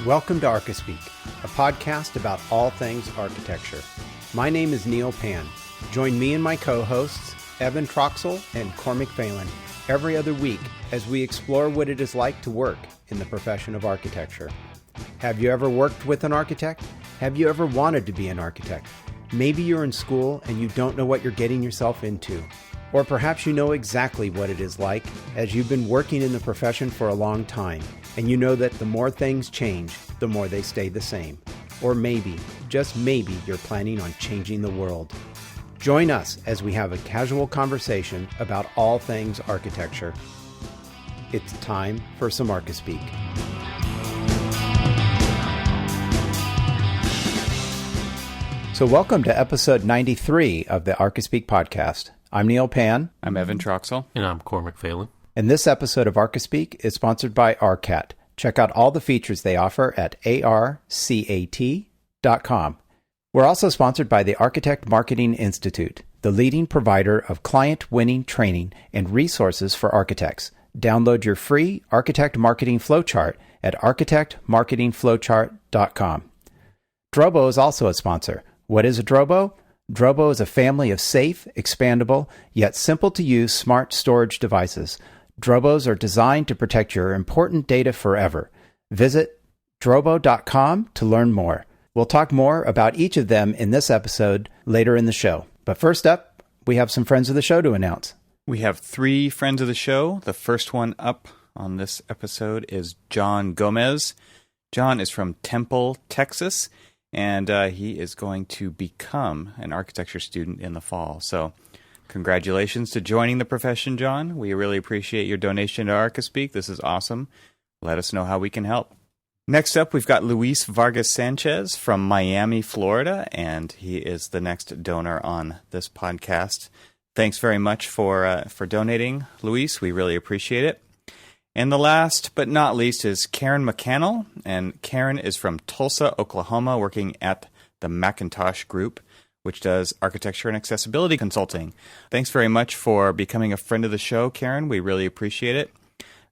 Welcome to Archispeak, a podcast about all things architecture. My name is Neil Pan. Join me and my co-hosts, Evan Troxel and Cormac Phelan, every other week as we explore what it is like to work in the profession of architecture. Have you ever worked with an architect? Have you ever wanted to be an architect? Maybe you're in school and you don't know what you're getting yourself into. Or perhaps you know exactly what it is like as you've been working in the profession for a long time, and you know that the more things change, the more they stay the same. Or maybe, just maybe, you're planning on changing the world. Join us as we have a casual conversation about all things architecture. It's time for some Archispeak. So welcome to episode 93 of the Archispeak podcast. I'm Neil Pan. I'm Evan Troxel. And I'm Cormac Phelan. And this episode of Archispeak is sponsored by ARCAT. Check out all the features they offer at arcat.com. We're also sponsored by the Architect Marketing Institute, the leading provider of client-winning training and resources for architects. Download your free Architect Marketing Flowchart at architectmarketingflowchart.com. Drobo is also a sponsor. What is a Drobo? Drobo is a family of safe, expandable, yet simple-to-use smart storage devices. Drobos are designed to protect your important data forever. Visit drobo.com to learn more. We'll talk more about each of them in this episode later in the show. But first up, we have some friends of the show to announce. We have 3 friends of the show. The first one up on this episode is John Gomez. John is from Temple, Texas. And he is going to become an architecture student in the fall. So congratulations to joining the profession, John. We really appreciate your donation to Archispeak. This is awesome. Let us know how we can help. Next up, we've got Luis Vargas Sanchez from Miami, Florida, and he is the next donor on this podcast. Thanks very much for donating, Luis. We really appreciate it. And the last but not least is Karen McCannell, and Karen is from Tulsa, Oklahoma, working at the Macintosh Group, which does architecture and accessibility consulting. Thanks very much for becoming a friend of the show, Karen. We really appreciate it.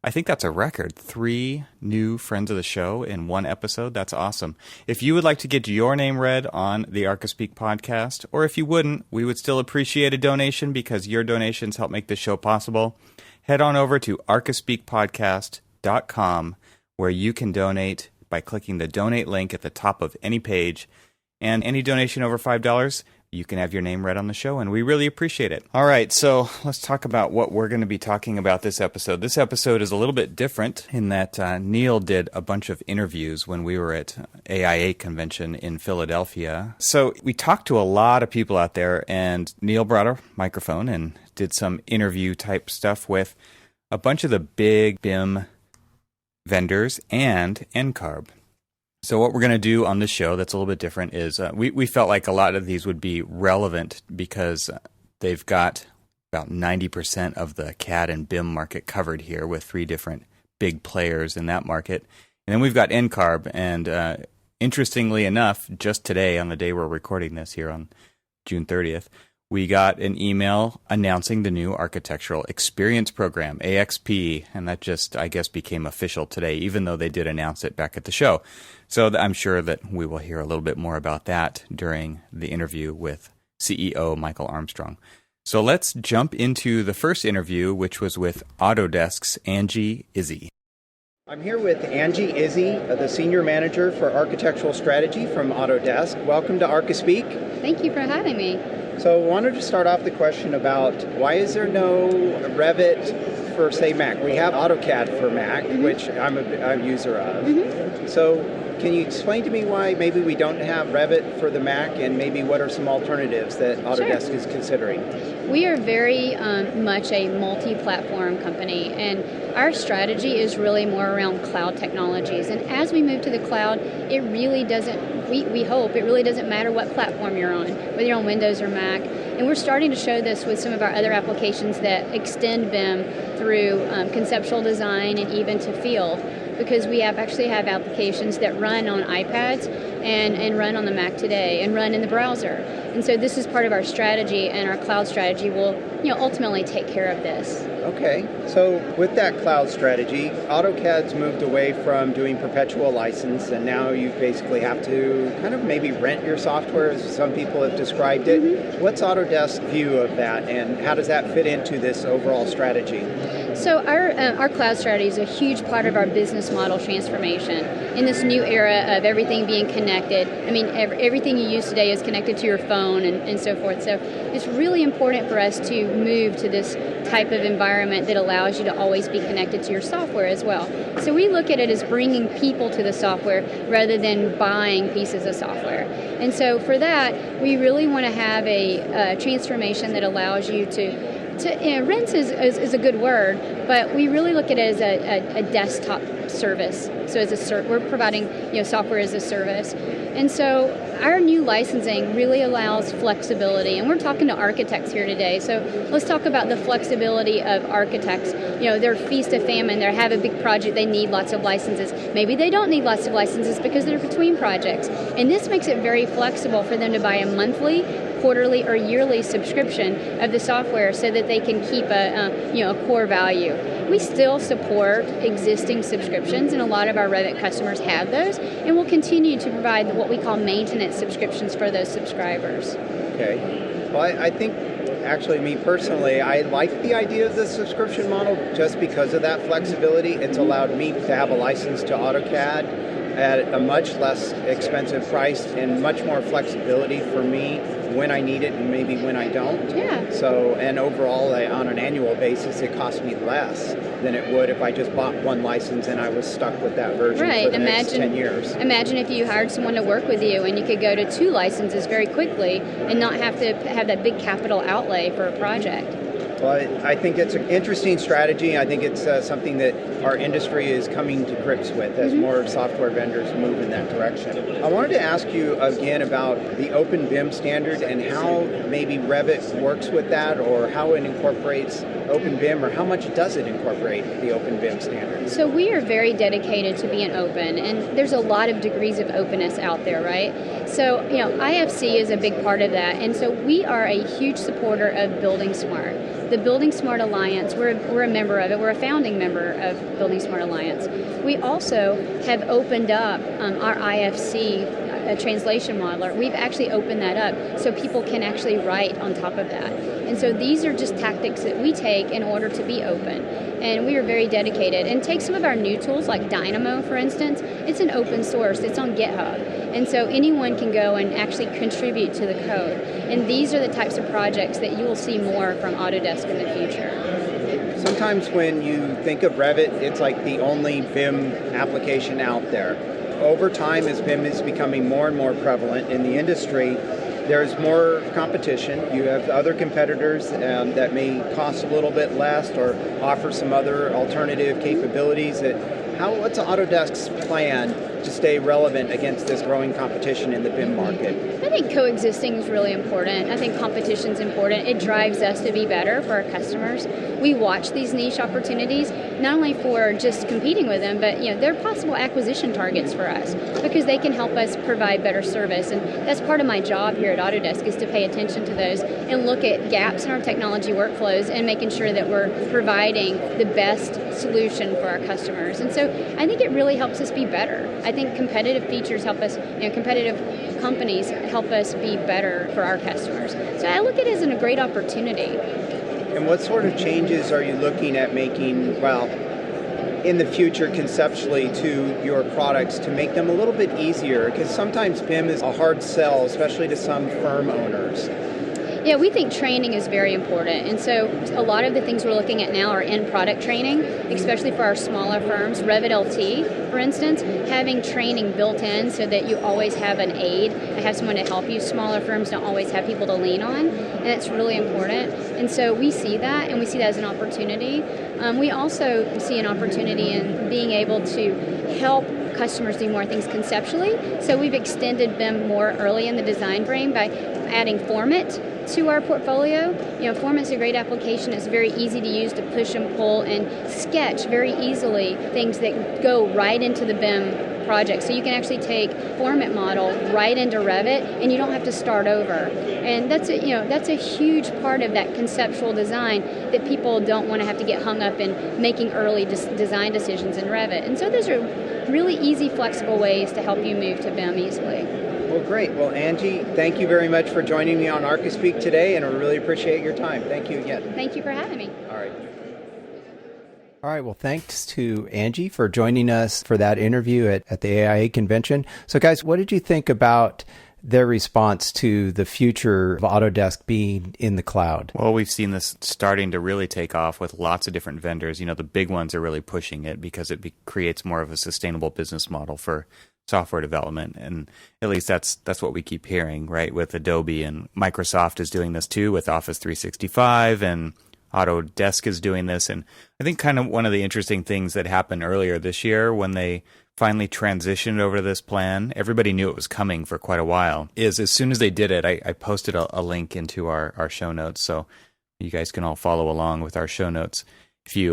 I think that's a record, 3 new friends of the show in one episode. That's awesome. If you would like to get your name read on the Archispeak podcast, or if you wouldn't, we would still appreciate a donation because your donations help make this show possible. Head on over to archispeakpodcast.com where you can donate by clicking the donate link at the top of any page. And any donation over $5, you can have your name read on the show, and we really appreciate it. All right, so let's talk about what we're going to be talking about this episode. This episode is a little bit different in that Neil did a bunch of interviews when we were at AIA convention in Philadelphia. So we talked to a lot of people out there, and Neil brought a microphone and did some interview type stuff with a bunch of the big BIM vendors and NCARB. So what we're going to do on this show that's a little bit different is we felt like a lot of these would be relevant because they've got about 90% of the CAD and BIM market covered here with 3 different big players in that market. And then we've got NCARB, and interestingly enough, just today on the day we're recording this here on June 30th, we got an email announcing the new Architectural Experience Program, AXP, and that just, I guess, became official today, even though they did announce it back at the show. So I'm sure that we will hear a little bit more about that during the interview with CEO Michael Armstrong. So let's jump into the first interview, which was with Autodesk's Angie Izzy. I'm here with Angie Izzy, the Senior Manager for Architectural Strategy from Autodesk. Welcome to Archispeak. Thank you for having me. So I wanted to start off the question about why is there no Revit for, say, Mac? We have AutoCAD for Mac, which I'm a user of. So can you explain to me why maybe we don't have Revit for the Mac, and maybe what are some alternatives that Autodesk is considering? We are very much a multi-platform company, and our strategy is really more around cloud technologies. And as we move to the cloud, it really doesn't, we hope, it really doesn't matter what platform you're on, whether you're on Windows or Mac. And we're starting to show this with some of our other applications that extend BIM through conceptual design and even to field. because we actually have applications that run on iPads and run on the Mac today and run in the browser. And so this is part of our strategy, and our cloud strategy will ultimately take care of this. Okay, so with that cloud strategy, AutoCAD's moved away from doing perpetual license, and now you basically have to kind of maybe rent your software, as some people have described it. Mm-hmm. What's Autodesk's view of that, and how does that fit into this overall strategy? So our cloud strategy is a huge part of our business model transformation. In this new era of everything being connected, I mean, everything you use today is connected to your phone and so forth. So it's really important for us to move to this type of environment that allows you to always be connected to your software as well. So we look at it as bringing people to the software rather than buying pieces of software. And so for that, we really want to have a transformation that allows you to rent is a good word, but we really look at it as a desktop service. So we're providing software as a service, and so our new licensing really allows flexibility. And we're talking to architects here today, so let's talk about the flexibility of architects. They're feast of famine. They have a big project. They need lots of licenses. Maybe they don't need lots of licenses because they're between projects, and this makes it very flexible for them to buy a monthly, quarterly, or yearly subscription of the software so that they can keep a core value. We still support existing subscriptions, and a lot of our Revit customers have those, and we'll continue to provide what we call maintenance subscriptions for those subscribers. Okay. Well, I think, actually, me personally, I like the idea of the subscription model just because of that flexibility. It's allowed me to have a license to AutoCAD at a much less expensive price and much more flexibility for me when I need it and maybe when I don't. Yeah. So, and overall, on an annual basis, it costs me less than it would if I just bought one license and I was stuck with that version for the next 10 years. Imagine if you hired someone to work with you and you could go to 2 licenses very quickly and not have to have that big capital outlay for a project. Well, I think it's an interesting strategy. I think it's something that our industry is coming to grips with as more software vendors move in that direction. I wanted to ask you again about the Open BIM standard and how maybe Revit works with that, or how it incorporates Open BIM, or how much does it incorporate the Open BIM standard? So we are very dedicated to being open, and there's a lot of degrees of openness out there, right? So, IFC is a big part of that, and so we are a huge supporter of Building Smart. The Building Smart Alliance, we're a member of it. We're a founding member of Building Smart Alliance. We also have opened up our IFC translation modeler. We've actually opened that up so people can actually write on top of that. And so these are just tactics that we take in order to be open. And we are very dedicated. And take some of our new tools like Dynamo, for instance. It's an open source. It's on GitHub. And so anyone can go and actually contribute to the code. And these are the types of projects that you will see more from Autodesk in the future. Sometimes when you think of Revit, it's like the only BIM application out there. Over time, as BIM is becoming more and more prevalent in the industry, there's more competition. You have other competitors that may cost a little bit less or offer some other alternative capabilities. What's Autodesk's plan to stay relevant against this growing competition in the BIM market? I think coexisting is really important. I think competition is important. It drives us to be better for our customers. We watch these niche opportunities, not only for just competing with them, but they're possible acquisition targets for us because they can help us provide better service. And that's part of my job here at Autodesk, is to pay attention to those and look at gaps in our technology workflows and making sure that we're providing the best solution for our customers. And so I think it really helps us be better. I think competitive features help us, competitive companies help us be better for our customers. So I look at it as a great opportunity. And what sort of changes are you looking at making, in the future conceptually to your products to make them a little bit easier? Because sometimes BIM is a hard sell, especially to some firm owners. Yeah, we think training is very important. And so a lot of the things we're looking at now are in-product training, especially for our smaller firms. Revit LT, for instance, having training built in so that you always have an aid, have someone to help you. Smaller firms don't always have people to lean on, and that's really important. And so we see that, and we see that as an opportunity. We also see an opportunity in being able to help customers do more things conceptually. So we've extended BIM more early in the design frame by adding Format to our portfolio. Formit's a great application. It's very easy to use to push and pull and sketch very easily things that go right into the BIM project. So you can actually take Formit model right into Revit, and you don't have to start over. And that's a huge part of that conceptual design that people don't want to have to get hung up in making early design decisions in Revit. And so those are really easy, flexible ways to help you move to BIM easily. Well, great. Well, Angie, thank you very much for joining me on Archispeak today, and I really appreciate your time. Thank you again. Thank you for having me. All right. All right. Well, thanks to Angie for joining us for that interview at the AIA convention. So, guys, what did you think about their response to the future of Autodesk being in the cloud? Well, we've seen this starting to really take off with lots of different vendors. The big ones are really pushing it because it creates more of a sustainable business model for software development. And at least that's what we keep hearing, right? With Adobe, and Microsoft is doing this too with Office 365, and Autodesk is doing this. And I think kind of one of the interesting things that happened earlier this year when they finally transitioned over to this plan, everybody knew it was coming for quite a while, is as soon as they did it, I posted a link into our show notes, so you guys can all follow along with our show notes. If you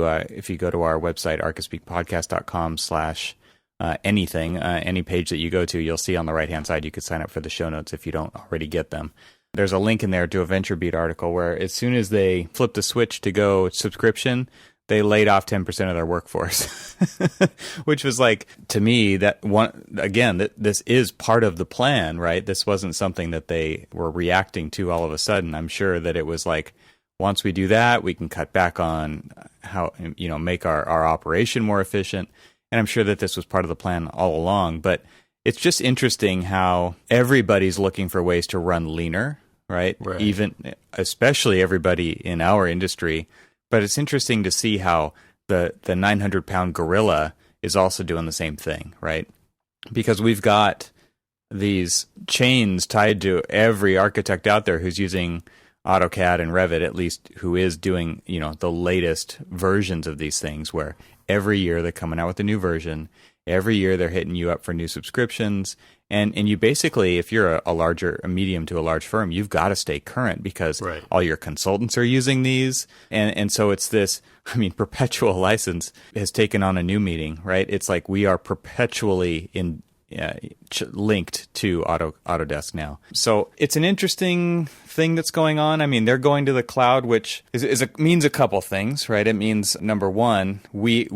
go to our website, archispeakpodcast.com/anything, any page that you go to, you'll see on the right-hand side you could sign up for the show notes if you don't already get them. There's a link in there to a VentureBeat article where as soon as they flipped the switch to go subscription, they laid off 10% of their workforce, which was like, to me, that one, again, that this is part of the plan, right? This wasn't something that they were reacting to all of a sudden. I'm sure that it was like, once we do that, we can cut back on how, make our operation more efficient. And I'm sure that this was part of the plan all along. But it's just interesting how everybody's looking for ways to run leaner, right? Even, especially everybody in our industry. But it's interesting to see how the 900-pound gorilla is also doing the same thing, right? Because we've got these chains tied to every architect out there who's using AutoCAD and Revit, at least who is doing, the latest versions of these things, where every year they're coming out with a new version. Every year they're hitting you up for new subscriptions. And you basically, if you're a medium to a large firm, you've got to stay current because all your consultants are using these. And so it's this, perpetual license has taken on a new meaning, right? It's like we are perpetually linked to Autodesk now. So it's an interesting thing that's going on. They're going to the cloud, which means a couple things, right? It means, number one, we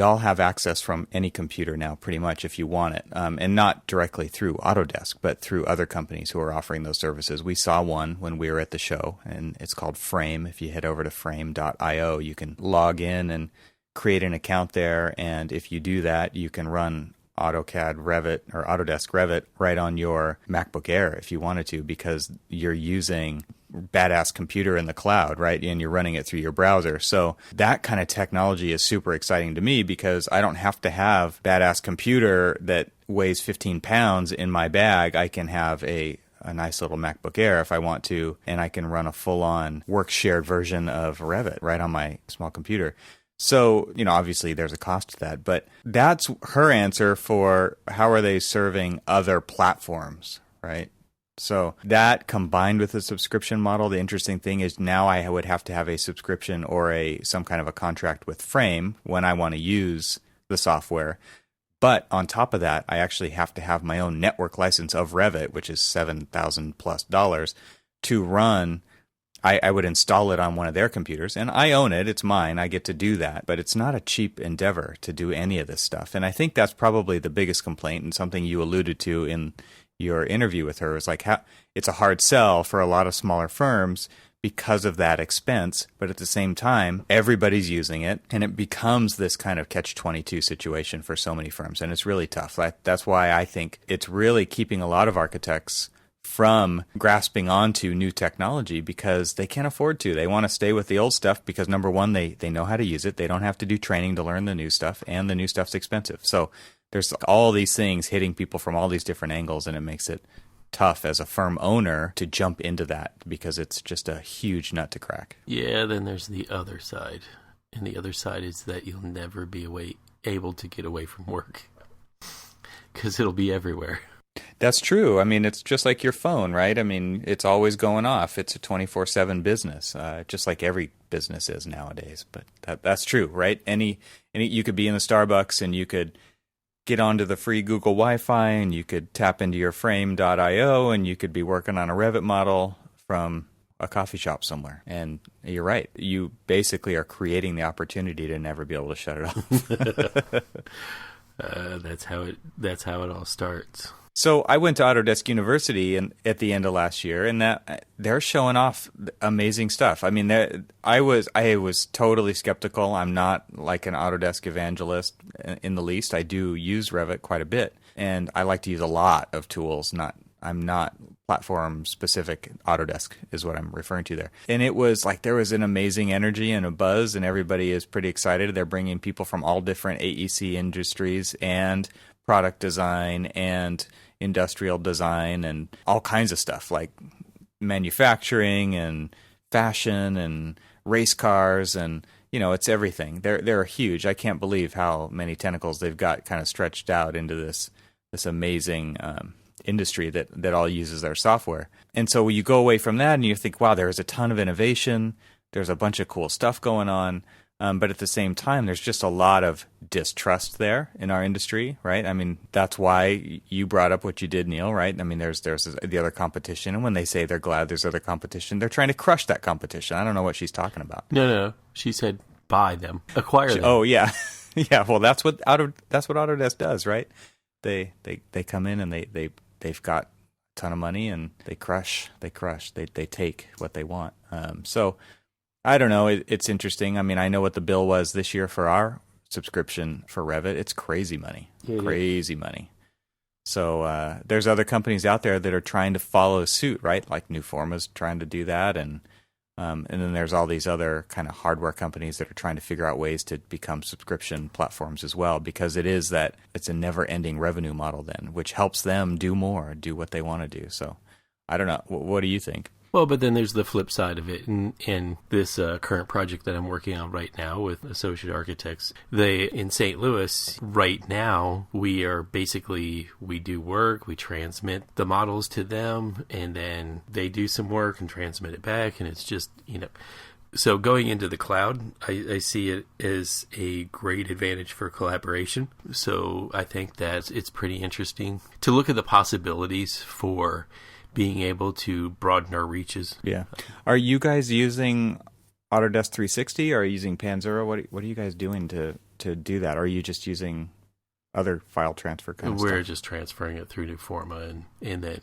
all have access from any computer now, pretty much, if you want it, and not directly through Autodesk, but through other companies who are offering those services. We saw one when we were at the show, and it's called Frame. If you head over to frame.io, you can log in and create an account there, and if you do that, you can run AutoCAD Revit or Autodesk Revit right on your MacBook Air if you wanted to, because you're using badass computer in the cloud, right? And you're running it through your browser. So that kind of technology is super exciting to me because I don't have to have badass computer that weighs 15 pounds in my bag. I can have a nice little MacBook Air if I want to, and I can run a full-on work shared version of Revit right on my small computer. So, obviously there's a cost to that, but that's her answer for how are they serving other platforms, right? So that combined with the subscription model, the interesting thing is now I would have to have a subscription or some kind of a contract with Frame when I want to use the software. But on top of that, I actually have to have my own network license of Revit, which is $7,000+ to run. I would install it on one of their computers, and I own it. It's mine. I get to do that. But it's not a cheap endeavor to do any of this stuff. And I think that's probably the biggest complaint, and something you alluded to in your interview with her is like how it's a hard sell for a lot of smaller firms because of that expense. But at the same time, everybody's using it, and it becomes this kind of catch-22 situation for so many firms. And it's really tough. That's why I think it's really keeping a lot of architects from grasping onto new technology because they can't afford to. They want to stay with the old stuff because, number one, they know how to use it. They don't have to do training to learn the new stuff, and the new stuff's expensive. So there's all these things hitting people from all these different angles, and it makes it tough as a firm owner to jump into that because it's just a huge nut to crack. Yeah, then there's the other side. And the other side is that you'll never be able to get away from work because it'll be everywhere. That's true. I mean, it's just like your phone, right? I mean, it's always going off. It's a 24/7 business, just like every business is nowadays. But that's true, right? Any you could be in the Starbucks and you could get onto the free Google Wi-Fi and you could tap into your frame.io and you could be working on a Revit model from a coffee shop somewhere. And you're right. You basically are creating the opportunity to never be able to shut it off. That's how it all starts. So I went to Autodesk University at the end of last year, and they're showing off amazing stuff. I mean, I was totally skeptical. I'm not like an Autodesk evangelist in the least. I do use Revit quite a bit, and I like to use a lot of tools. I'm not platform specific. Autodesk is what I'm referring to there. And it was like there was an amazing energy and a buzz, and everybody is pretty excited. They're bringing people from all different AEC industries and product design and industrial design and all kinds of stuff like manufacturing and fashion and race cars, and it's everything. They're huge. I can't believe how many tentacles they've got kind of stretched out into this amazing industry that all uses their software. And so you go away from that and you think, wow, there's a ton of innovation. There's a bunch of cool stuff going on. But at the same time, there's just a lot of distrust there in our industry, right? I mean, that's why you brought up what you did, Neil, right? I mean, there's the other competition. And when they say they're glad there's other competition, they're trying to crush that competition. I don't know what she's talking about. No. She said buy them, acquire them. Oh, yeah. Yeah, well, that's what Autodesk does, right? They come in and they've got a ton of money and they crush, they take what they want. So I don't know. It's interesting. I mean, I know what the bill was this year for our subscription for Revit. It's crazy money. Crazy money. So there's other companies out there that are trying to follow suit, right? Like Newforma's trying to do that, and then there's all these other kind of hardware companies that are trying to figure out ways to become subscription platforms as well, because it's a never-ending revenue model then, which helps them do more, do what they want to do. So I don't know. What do you think? Well, but then there's the flip side of it. And this current project that I'm working on right now with Associate Architects, in St. Louis, right now, we do work, we transmit the models to them, and then they do some work and transmit it back. And it's just, so going into the cloud, I see it as a great advantage for collaboration. So I think that it's pretty interesting to look at the possibilities for being able to broaden our reaches. Yeah. Are you guys using Autodesk 360 or are you using Panzura? What are you guys doing to do that? Or are you just using other file transfer kind of stuff? We're just transferring it through Newforma, and then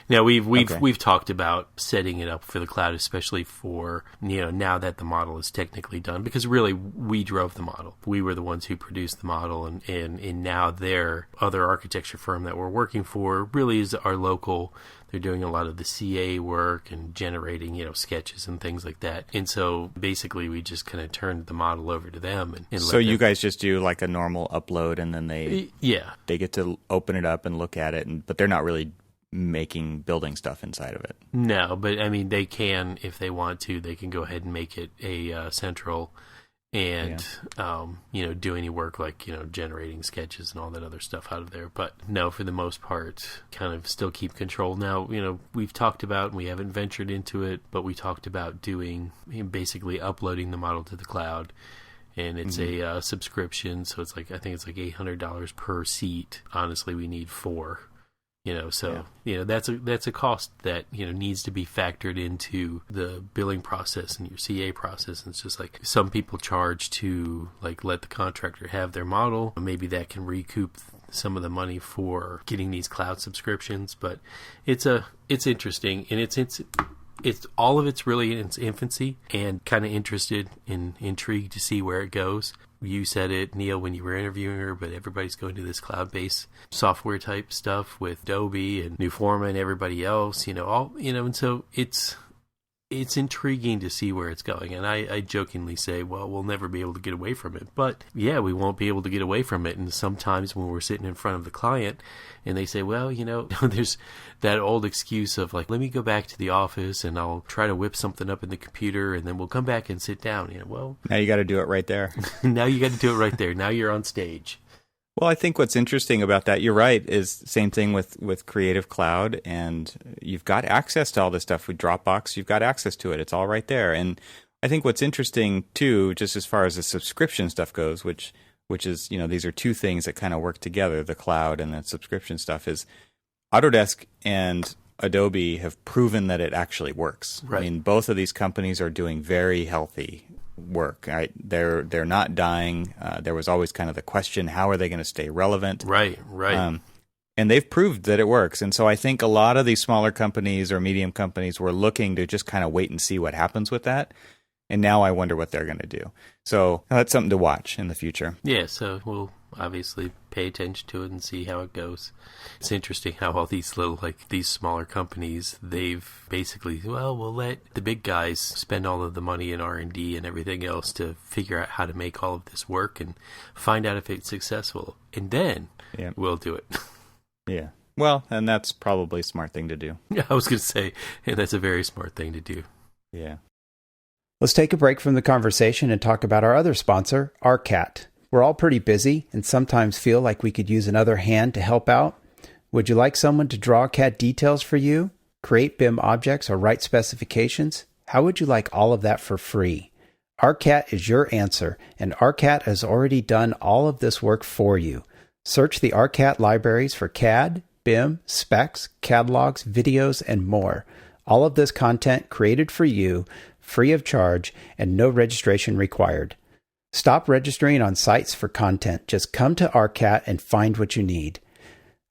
now we've talked about setting it up for the cloud, especially for now that the model is technically done, because really we drove the model. We were the ones who produced the model, and now their other architecture firm that we're working for really is our local. They're doing a lot of the CA work and generating, sketches and things like that. And so basically we just kind of turned the model over to them. And so you guys just do like a normal upload and then they get to open it up and look at it, but they're not really building stuff inside of it. No, but I mean, they can, if they want to, they can go ahead and make it a central and, do any work like, generating sketches and all that other stuff out of there. But no, for the most part, kind of still keep control. Now, we've talked about, and we haven't ventured into it, but we talked about doing, basically uploading the model to the cloud. And it's a subscription, so I think it's like $800 per seat. Honestly, we need 4. That's a cost that needs to be factored into the billing process and your CA process. And it's just like some people charge to like let the contractor have their model. Maybe that can recoup some of the money for getting these cloud subscriptions. But it's interesting, and it's all of it's really in its infancy, and kind of interested and intrigued to see where it goes. You said it, Neil, when you were interviewing her, but everybody's going to this cloud-based software type stuff with Adobe and Newforma and everybody else, and so it's intriguing to see where it's going. And I jokingly say, well, we'll never be able to get away from it. But yeah, we won't be able to get away from it. And sometimes when we're sitting in front of the client and they say, well, there's that old excuse of like, let me go back to the office and I'll try to whip something up in the computer and then we'll come back and sit down. Well, now you got to do it right there. Now you got to do it right there. Now you're on stage. Well, I think what's interesting about that, you're right, is the same thing with Creative Cloud, and you've got access to all this stuff with Dropbox. You've got access to it. It's all right there. And I think what's interesting, too, just as far as the subscription stuff goes, which is, these are two things that kind of work together, the cloud and the subscription stuff, is Autodesk and Adobe have proven that it actually works. Right. I mean, both of these companies are doing very healthy work. Right? They're not dying. There was always kind of the question, how are they going to stay relevant? Right. And they've proved that it works. And so I think a lot of these smaller companies or medium companies were looking to just kind of wait and see what happens with that. And now I wonder what they're going to do. So that's something to watch in the future. Yeah, so we'll obviously pay attention to it and see how it goes. It's interesting how all these these smaller companies, they've basically, we'll let the big guys spend all of the money in R&D and everything else to figure out how to make all of this work and find out if it's successful. And then we'll do it. Yeah. Well, and that's probably a smart thing to do. Yeah, I was going to say, that's a very smart thing to do. Yeah. Let's take a break from the conversation and talk about our other sponsor, ARCAT. We're all pretty busy and sometimes feel like we could use another hand to help out. Would you like someone to draw CAD details for you, create BIM objects, or write specifications? How would you like all of that for free? ARCAT is your answer, and ARCAT has already done all of this work for you. Search the ARCAT libraries for CAD, BIM, specs, catalogs, videos, and more. All of this content created for you, free of charge, and no registration required. Stop registering on sites for content. Just come to ARCAT and find what you need.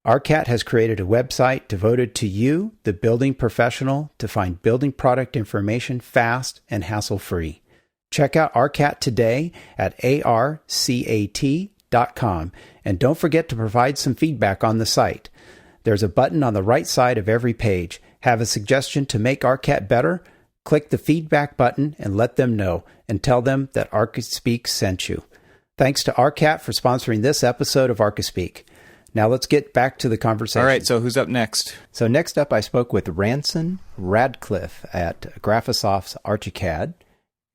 ARCAT has created a website devoted to you, the building professional, to find building product information fast and hassle-free. Check out ARCAT today at arcat.com, and don't forget to provide some feedback on the site. There's a button on the right side of every page. Have a suggestion to make ARCAT better? Click the feedback button and let them know, and tell them that Archispeak sent you. Thanks to ARCAT for sponsoring this episode of Archispeak. Now let's get back to the conversation. All right, so who's up next? So next up, I spoke with Ranson Radcliffe at Graphisoft's Archicad.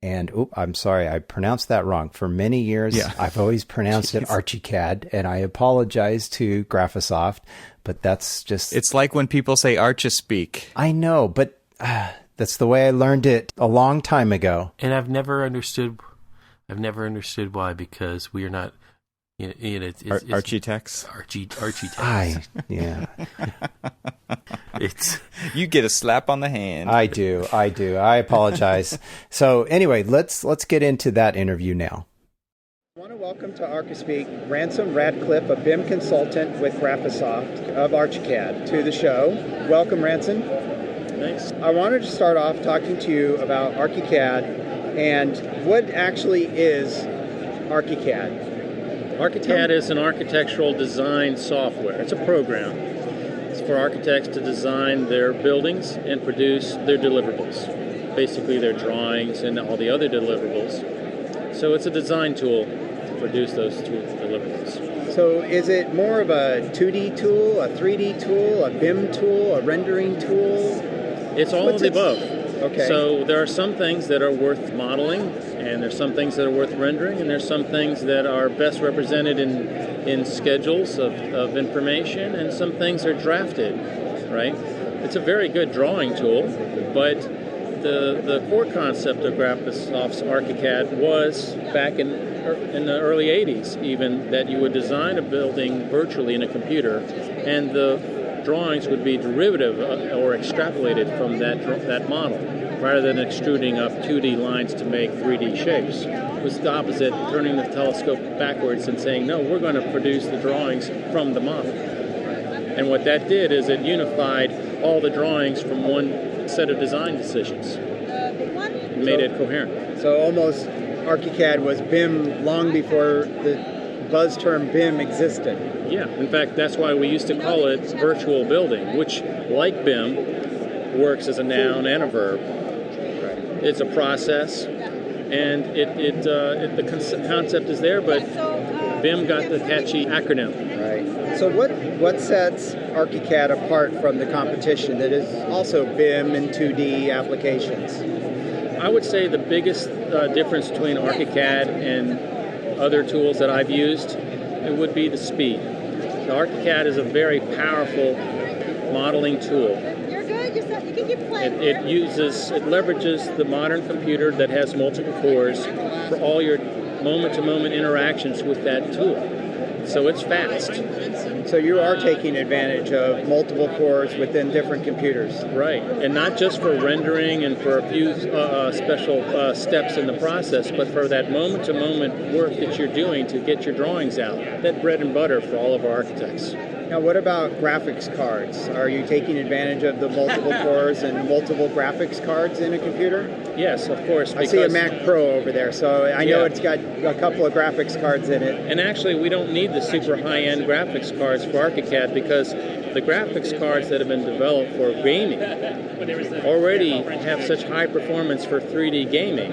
And, I'm sorry, I pronounced that wrong. For many years, I've always pronounced it Archicad, and I apologize to Graphisoft, but that's just... It's like when people say Archispeak. I know, but that's the way I learned it a long time ago. And I've never understood why, because we are not... it's Architects? Architects. You get a slap on the hand. I do. I apologize. So anyway, let's get into that interview now. I want to welcome to Archispeak Ranson Radcliffe, a BIM consultant with Graphisoft of Archicad, to the show. Welcome, Ranson. Thanks. I wanted to start off talking to you about Archicad and what actually is Archicad. Archicad is an architectural design software. It's a program. It's for architects to design their buildings and produce their deliverables, basically their drawings and all the other deliverables. So it's a design tool to produce those two deliverables. So is it more of a 2D tool, a 3D tool, a BIM tool, a rendering tool? It's all of the above. Okay. So there are some things that are worth modeling, and there's some things that are worth rendering, and there's some things that are best represented in schedules of information, and some things are drafted, right? It's a very good drawing tool, but the core concept of Graphisoft's Archicad was back in the early 80s even, that you would design a building virtually in a computer, and the drawings would be derivative or extrapolated from that model, rather than extruding up 2D lines to make 3D shapes. It was the opposite, turning the telescope backwards and saying, no, we're going to produce the drawings from the model. And what that did is it unified all the drawings from one set of design decisions. It made it coherent. So almost Archicad was BIM long before the buzz term BIM existed. Yeah, in fact, that's why we used to call it virtual building, which, like BIM, works as a noun and a verb. It's a process, and the concept is there, but BIM got the catchy acronym. Right. So what sets Archicad apart from the competition that is also BIM and 2D applications? I would say the biggest difference between Archicad and other tools that I've used it would be the speed. The ArchiCAD is a very powerful modeling tool. You're good. You can keep playing. It leverages the modern computer that has multiple cores for all your moment-to-moment interactions with that tool. So it's fast. So you are taking advantage of multiple cores within different computers. Right, and not just for rendering and for a few special steps in the process, but for that moment-to-moment work that you're doing to get your drawings out. That bread and butter for all of our architects. Now, what about graphics cards? Are you taking advantage of the multiple cores and multiple graphics cards in a computer? Yes, of course. I see a Mac Pro over there, so I know it's got a couple of graphics cards in it. And actually, we don't need the super high-end graphics cards for ArchiCAD because the graphics cards that have been developed for gaming already have such high performance for 3D gaming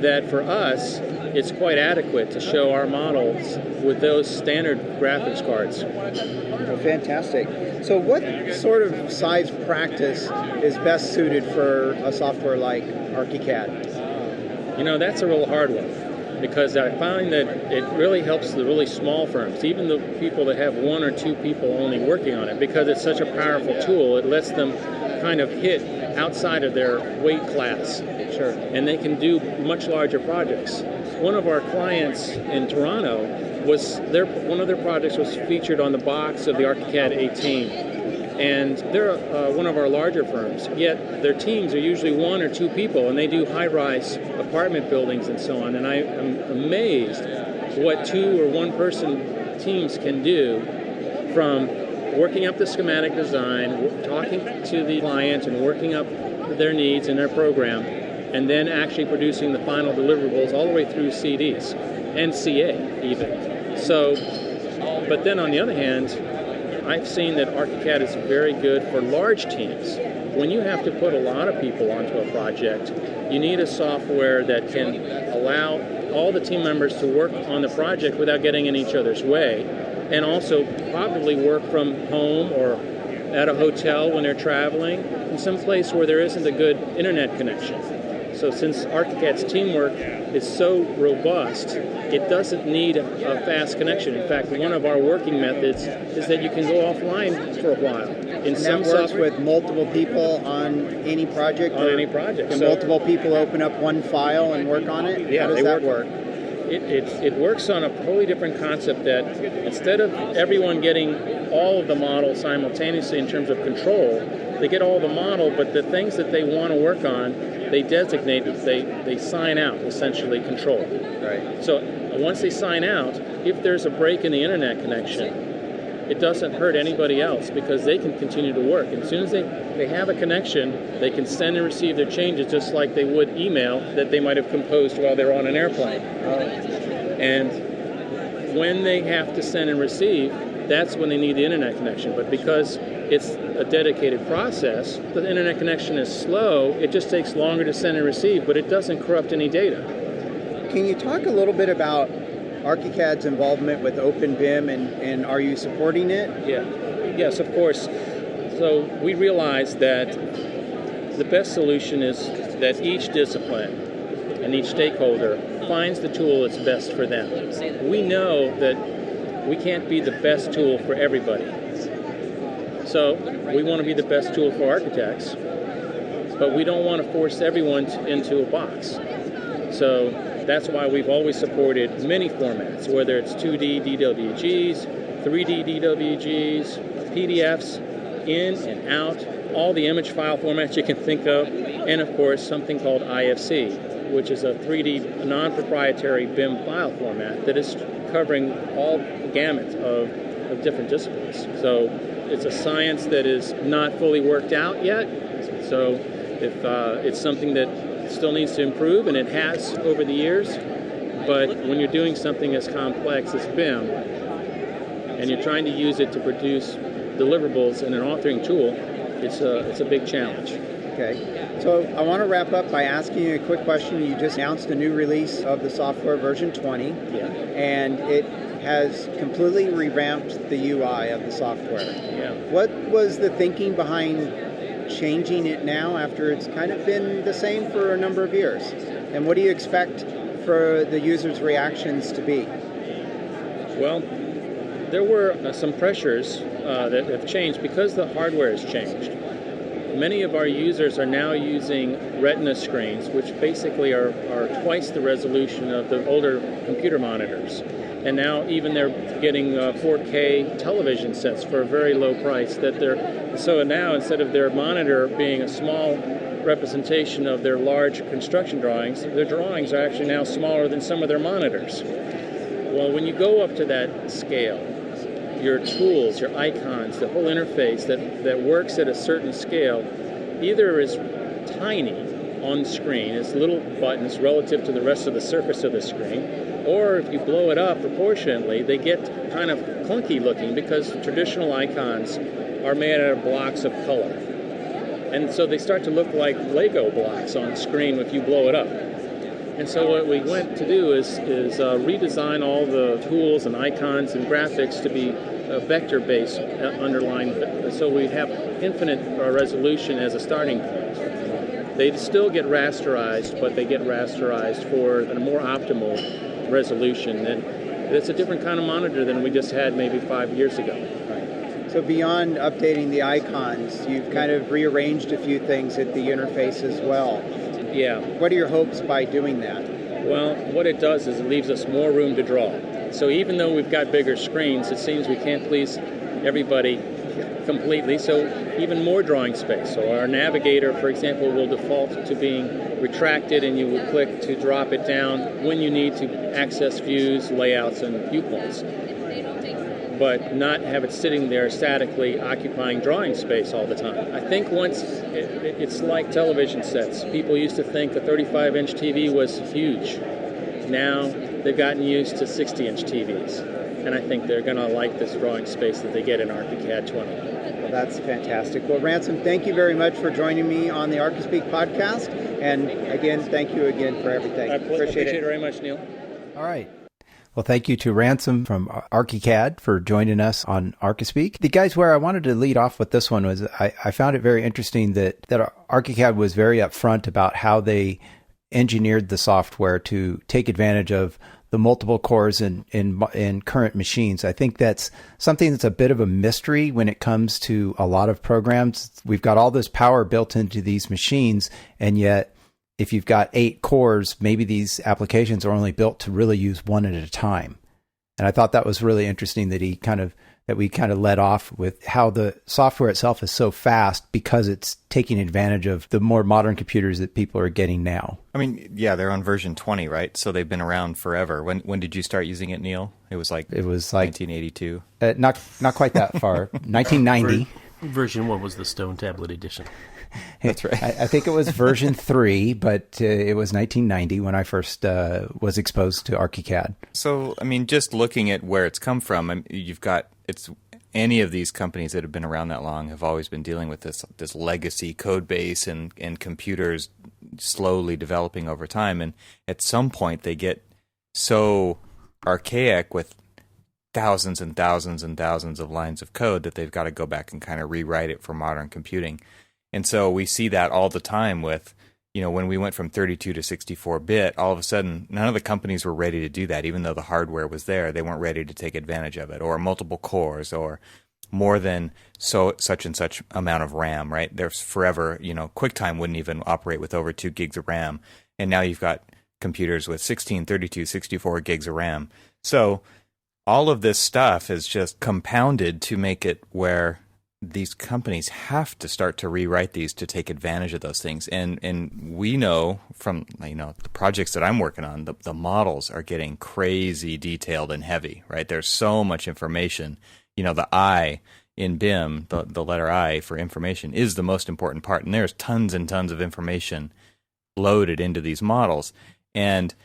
that for us, it's quite adequate to show our models with those standard graphics cards. Well, fantastic. So what sort of size practice is best suited for a software like ArchiCAD? You know, that's a real hard one because I find that it really helps the really small firms, even the people that have one or two people only working on it, because it's such a powerful tool. It lets them kind of hit outside of their weight class. Sure. And they can do much larger projects. One of our clients in Toronto one of their projects was featured on the box of the ArchiCAD 18. And they're one of our larger firms, yet their teams are usually one or two people, and they do high-rise apartment buildings and so on. And I am amazed what two or one-person teams can do, from working up the schematic design, talking to the client and working up their needs in their program, and then actually producing the final deliverables all the way through CDs, NCA even. So, but then on the other hand, I've seen that ArchiCAD is very good for large teams. When you have to put a lot of people onto a project, you need a software that can allow all the team members to work on the project without getting in each other's way, and also probably work from home or at a hotel when they're traveling, in some place where there isn't a good internet connection. So since ArchiCAD's teamwork is so robust, it doesn't need a fast connection. In fact, one of our working methods is that you can go offline for a while. And that works with multiple people on any project? On any project. Can multiple people open up one file and work on it? Yeah, how does that work? It works on a totally different concept, that instead of everyone getting all of the model simultaneously in terms of control, they get all the model, but the things that they want to work on, they designate, they sign out, essentially control. Right. So once they sign out, if there's a break in the internet connection, it doesn't hurt anybody else because they can continue to work. And as soon as they have a connection, they can send and receive their changes just like they would email that they might have composed while they're on an airplane. And when they have to send and receive, that's when they need the internet connection. But because it's a dedicated process, the internet connection is slow, it just takes longer to send and receive, but it doesn't corrupt any data. Can you talk a little bit about ArchiCAD's involvement with OpenBIM, and are you supporting it? Yeah. Yes, of course. So we realize that the best solution is that each discipline and each stakeholder finds the tool that's best for them. We know that we can't be the best tool for everybody. So we want to be the best tool for architects, but we don't want to force everyone into a box. So that's why we've always supported many formats, whether it's 2D DWGs, 3D DWGs, PDFs, in and out, all the image file formats you can think of, and of course something called IFC, which is a 3D non-proprietary BIM file format that is covering all the gamut of different disciplines. So it's a science that is not fully worked out yet. So if it's something that still needs to improve, and it has over the years, but when you're doing something as complex as BIM, and you're trying to use it to produce deliverables in an authoring tool, it's a big challenge. Okay. So I want to wrap up by asking you a quick question. You just announced a new release of the software, version 20, and it has completely revamped the UI of the software. Yeah. What was the thinking behind changing it now after it's kind of been the same for a number of years? And what do you expect for the users' reactions to be? Well, there were some pressures that have changed because the hardware has changed. Many of our users are now using Retina screens, which basically are twice the resolution of the older computer monitors. And now even they're getting 4K television sets for a very low price. So now instead of their monitor being a small representation of their large construction drawings, their drawings are actually now smaller than some of their monitors. Well, when you go up to that scale, your tools, your icons, the whole interface that works at a certain scale either is tiny on the screen, it's little buttons relative to the rest of the surface of the screen, or if you blow it up proportionately, they get kind of clunky looking because traditional icons are made out of blocks of color. And so they start to look like Lego blocks on screen if you blow it up. And so what we went to do is redesign all the tools and icons and graphics to be vector-based underlying, so we have infinite resolution as a starting point. They still get rasterized, but they get rasterized for a more optimal resolution. And it's a different kind of monitor than we just had maybe 5 years ago. Right. So beyond updating the icons, you've kind of rearranged a few things at the interface as well. Yeah. What are your hopes by doing that? Well, what it does is it leaves us more room to draw. So even though we've got bigger screens, it seems we can't please everybody completely, so even more drawing space. So our navigator, for example, will default to being retracted, and you will click to drop it down when you need to access views, layouts, and viewpoints, but not have it sitting there statically occupying drawing space all the time. I think once it's like television sets. People used to think a 35-inch TV was huge. Now they've gotten used to 60-inch TVs, and I think they're going to like this drawing space that they get in ArchiCAD 20. Well, that's fantastic. Well, Ransom, thank you very much for joining me on the Archispeak podcast, and again, thank you again for everything. I appreciate it very much, Neil. All right. Well, thank you to Ransom from ArchiCAD for joining us on Archispeak. The guys, where I wanted to lead off with this one was I found it very interesting that ArchiCAD was very upfront about how they engineered the software to take advantage of the multiple cores in current machines. I think that's something that's a bit of a mystery when it comes to a lot of programs. We've got all this power built into these machines, and yet if you've got 8 cores, maybe these applications are only built to really use one at a time. And I thought that was really interesting that we kind of led off with how the software itself is so fast because it's taking advantage of the more modern computers that people are getting now. I mean, yeah, they're on version 20, right? So they've been around forever. When did you start using it, Neil? It was like 1982. Not quite that far. 1990. Version 1 was the Stone Tablet Edition. That's right. I think it was version 3, but it was 1990 when I first was exposed to ArchiCAD. So, I mean, just looking at where it's come from, any of these companies that have been around that long have always been dealing with this legacy code base and computers slowly developing over time. And at some point, they get so archaic with thousands and thousands and thousands of lines of code that they've got to go back and kind of rewrite it for modern computing. And so we see that all the time with, when we went from 32 to 64-bit, all of a sudden, none of the companies were ready to do that, even though the hardware was there. They weren't ready to take advantage of it, or multiple cores, or more than such and such amount of RAM, right? There's forever, QuickTime wouldn't even operate with over 2 gigs of RAM. And now you've got computers with 16, 32, 64 gigs of RAM. So all of this stuff is just compounded to make it where these companies have to start to rewrite these to take advantage of those things. And we know from the projects that I'm working on, the models are getting crazy detailed and heavy, right? There's so much information. The I in BIM, the letter I for information, is the most important part. And there's tons and tons of information loaded into these models. And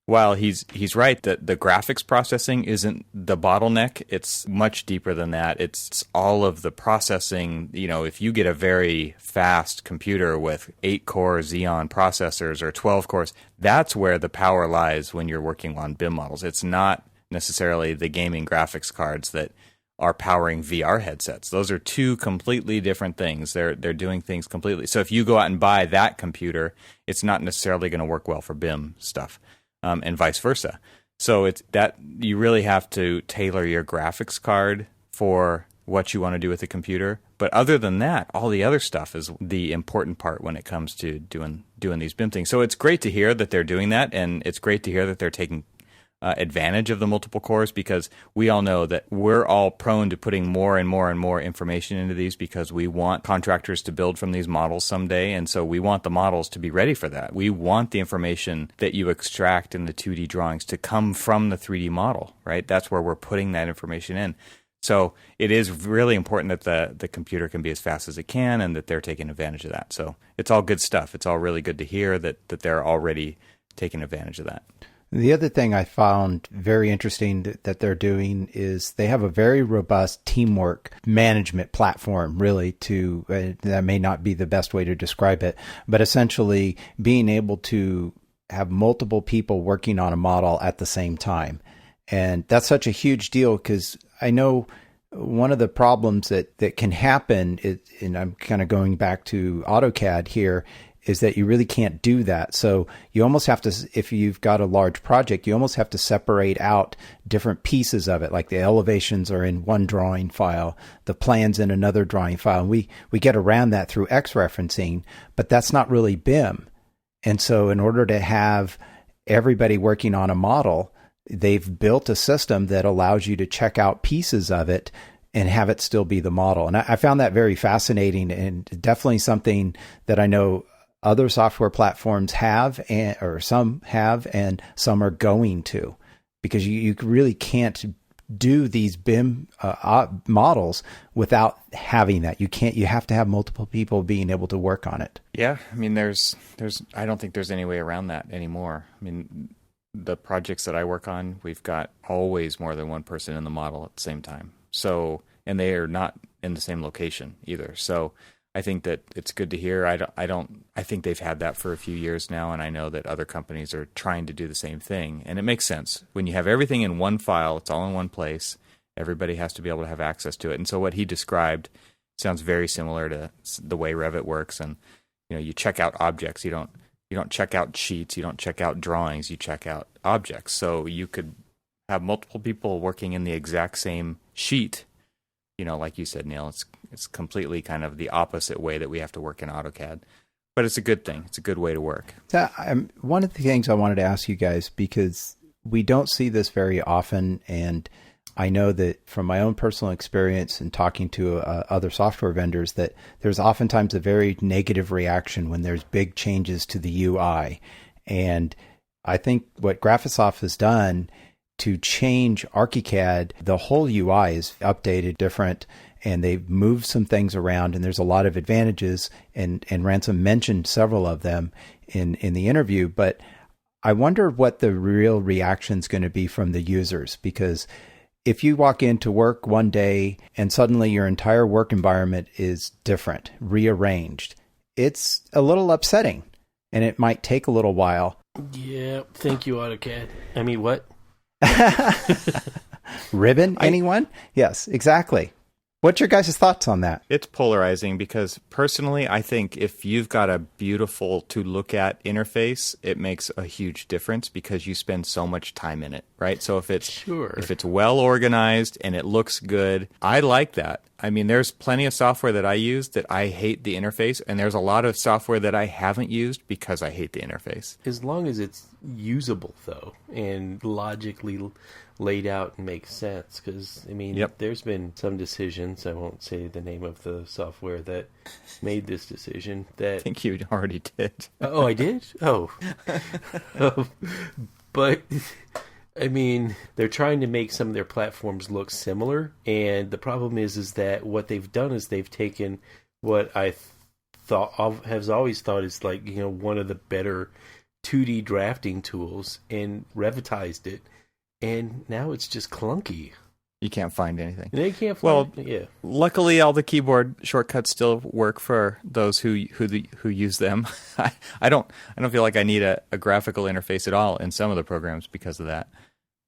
while he's right that the graphics processing isn't the bottleneck, it's much deeper than that. It's all of the processing. If you get a very fast computer with 8-core Xeon processors or 12 cores, that's where the power lies when you're working on BIM models. It's not necessarily the gaming graphics cards that are powering VR headsets. Those are two completely different things. They're doing things completely. So if you go out and buy that computer, it's not necessarily going to work well for BIM stuff. And vice versa. So it's that you really have to tailor your graphics card for what you want to do with the computer. But other than that, all the other stuff is the important part when it comes to doing these BIM things. So it's great to hear that they're doing that, and it's great to hear that they're taking advantage of the multiple cores, because we all know that we're all prone to putting more and more and more information into these because we want contractors to build from these models someday, and so we want the models to be ready for that. We want the information that you extract in the 2D drawings to come from the 3D model, right? That's where we're putting that information in. So it is really important that the computer can be as fast as it can, and that they're taking advantage of that. So it's all good stuff. It's all really good to hear that they're already taking advantage of that. The other thing I found very interesting that they're doing is they have a very robust teamwork management platform, really, that may not be the best way to describe it, but essentially being able to have multiple people working on a model at the same time. And that's such a huge deal, because I know one of the problems that can happen, and I'm kind of going back to AutoCAD here, is that you really can't do that. So you almost have to, if you've got a large project, you almost have to separate out different pieces of it. Like the elevations are in one drawing file, the plans in another drawing file. And we get around that through X-referencing, but that's not really BIM. And so in order to have everybody working on a model, they've built a system that allows you to check out pieces of it and have it still be the model. And I found that very fascinating, and definitely something that I know other software platforms have, or some have, and some are going to, because you really can't do these BIM models without having that. You have to have multiple people being able to work on it. Yeah, I mean, I don't think there's any way around that anymore. I mean, the projects that I work on, we've got always more than one person in the model at the same time. So, and they are not in the same location either. So I think that it's good to hear. I think they've had that for a few years now, and I know that other companies are trying to do the same thing. And it makes sense. When you have everything in one file, it's all in one place, everybody has to be able to have access to it. And so what he described sounds very similar to the way Revit works. And you check out objects. You don't check out sheets, you don't check out drawings, you check out objects. So you could have multiple people working in the exact same sheet. Like you said, Neil, it's completely kind of the opposite way that we have to work in AutoCAD. But it's a good thing. It's a good way to work. One of the things I wanted to ask you guys, because we don't see this very often, and I know that from my own personal experience and talking to other software vendors, that there's oftentimes a very negative reaction when there's big changes to the UI. And I think what Graphisoft has done to change Archicad, the whole UI is updated different, and they've moved some things around, and there's a lot of advantages, and Ransom mentioned several of them in the interview. But I wonder what the real reaction is going to be from the users, because if you walk into work one day and suddenly your entire work environment is different, rearranged, it's a little upsetting, and it might take a little while. Yeah, thank you, AutoCAD. I mean, what? Ribbon? Anyone? Yes, exactly. What's your guys' thoughts on that? It's polarizing, because personally, I think if you've got a beautiful to look at interface, it makes a huge difference because you spend so much time in it, right? So if it's well organized and it looks good, I like that. I mean, there's plenty of software that I use that I hate the interface, and there's a lot of software that I haven't used because I hate the interface. As long as it's usable, though, and logically laid out and makes sense, because, I mean, There's been some decisions, I won't say the name of the software that made this decision, that... I think you already did. Oh, I did? Oh. But... I mean, they're trying to make some of their platforms look similar, and the problem is that what they've done is they've taken what I have always thought is like, one of the better 2D drafting tools and Revitized it, and now it's just clunky. You can't find anything. They can't find it. Luckily, all the keyboard shortcuts still work for those who use them. I don't feel like I need a graphical interface at all in some of the programs because of that.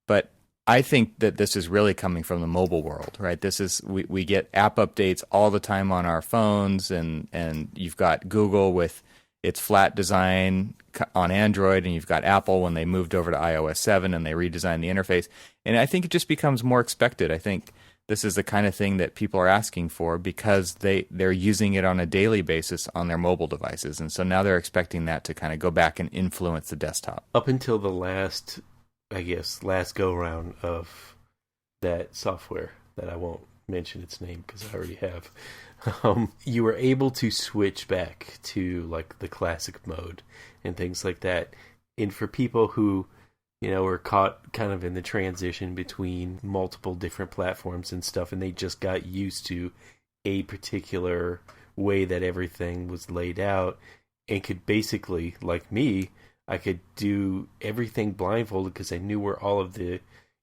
But I think that this is really coming from the mobile world, right? This is we get app updates all the time on our phones, and you've got Google with It's flat design on Android, and you've got Apple when they moved over to iOS 7 and they redesigned the interface. And I think it just becomes more expected. I think this is the kind of thing that people are asking for because they're using it on a daily basis on their mobile devices. And so now they're expecting that to kind of go back and influence the desktop. Up until the last go-round of that software that I won't mention its name because I already have, you were able to switch back to like the classic mode and things like that. And for people who, were caught kind of in the transition between multiple different platforms and stuff, and they just got used to a particular way that everything was laid out and could basically, like me, I could do everything blindfolded because I knew where all of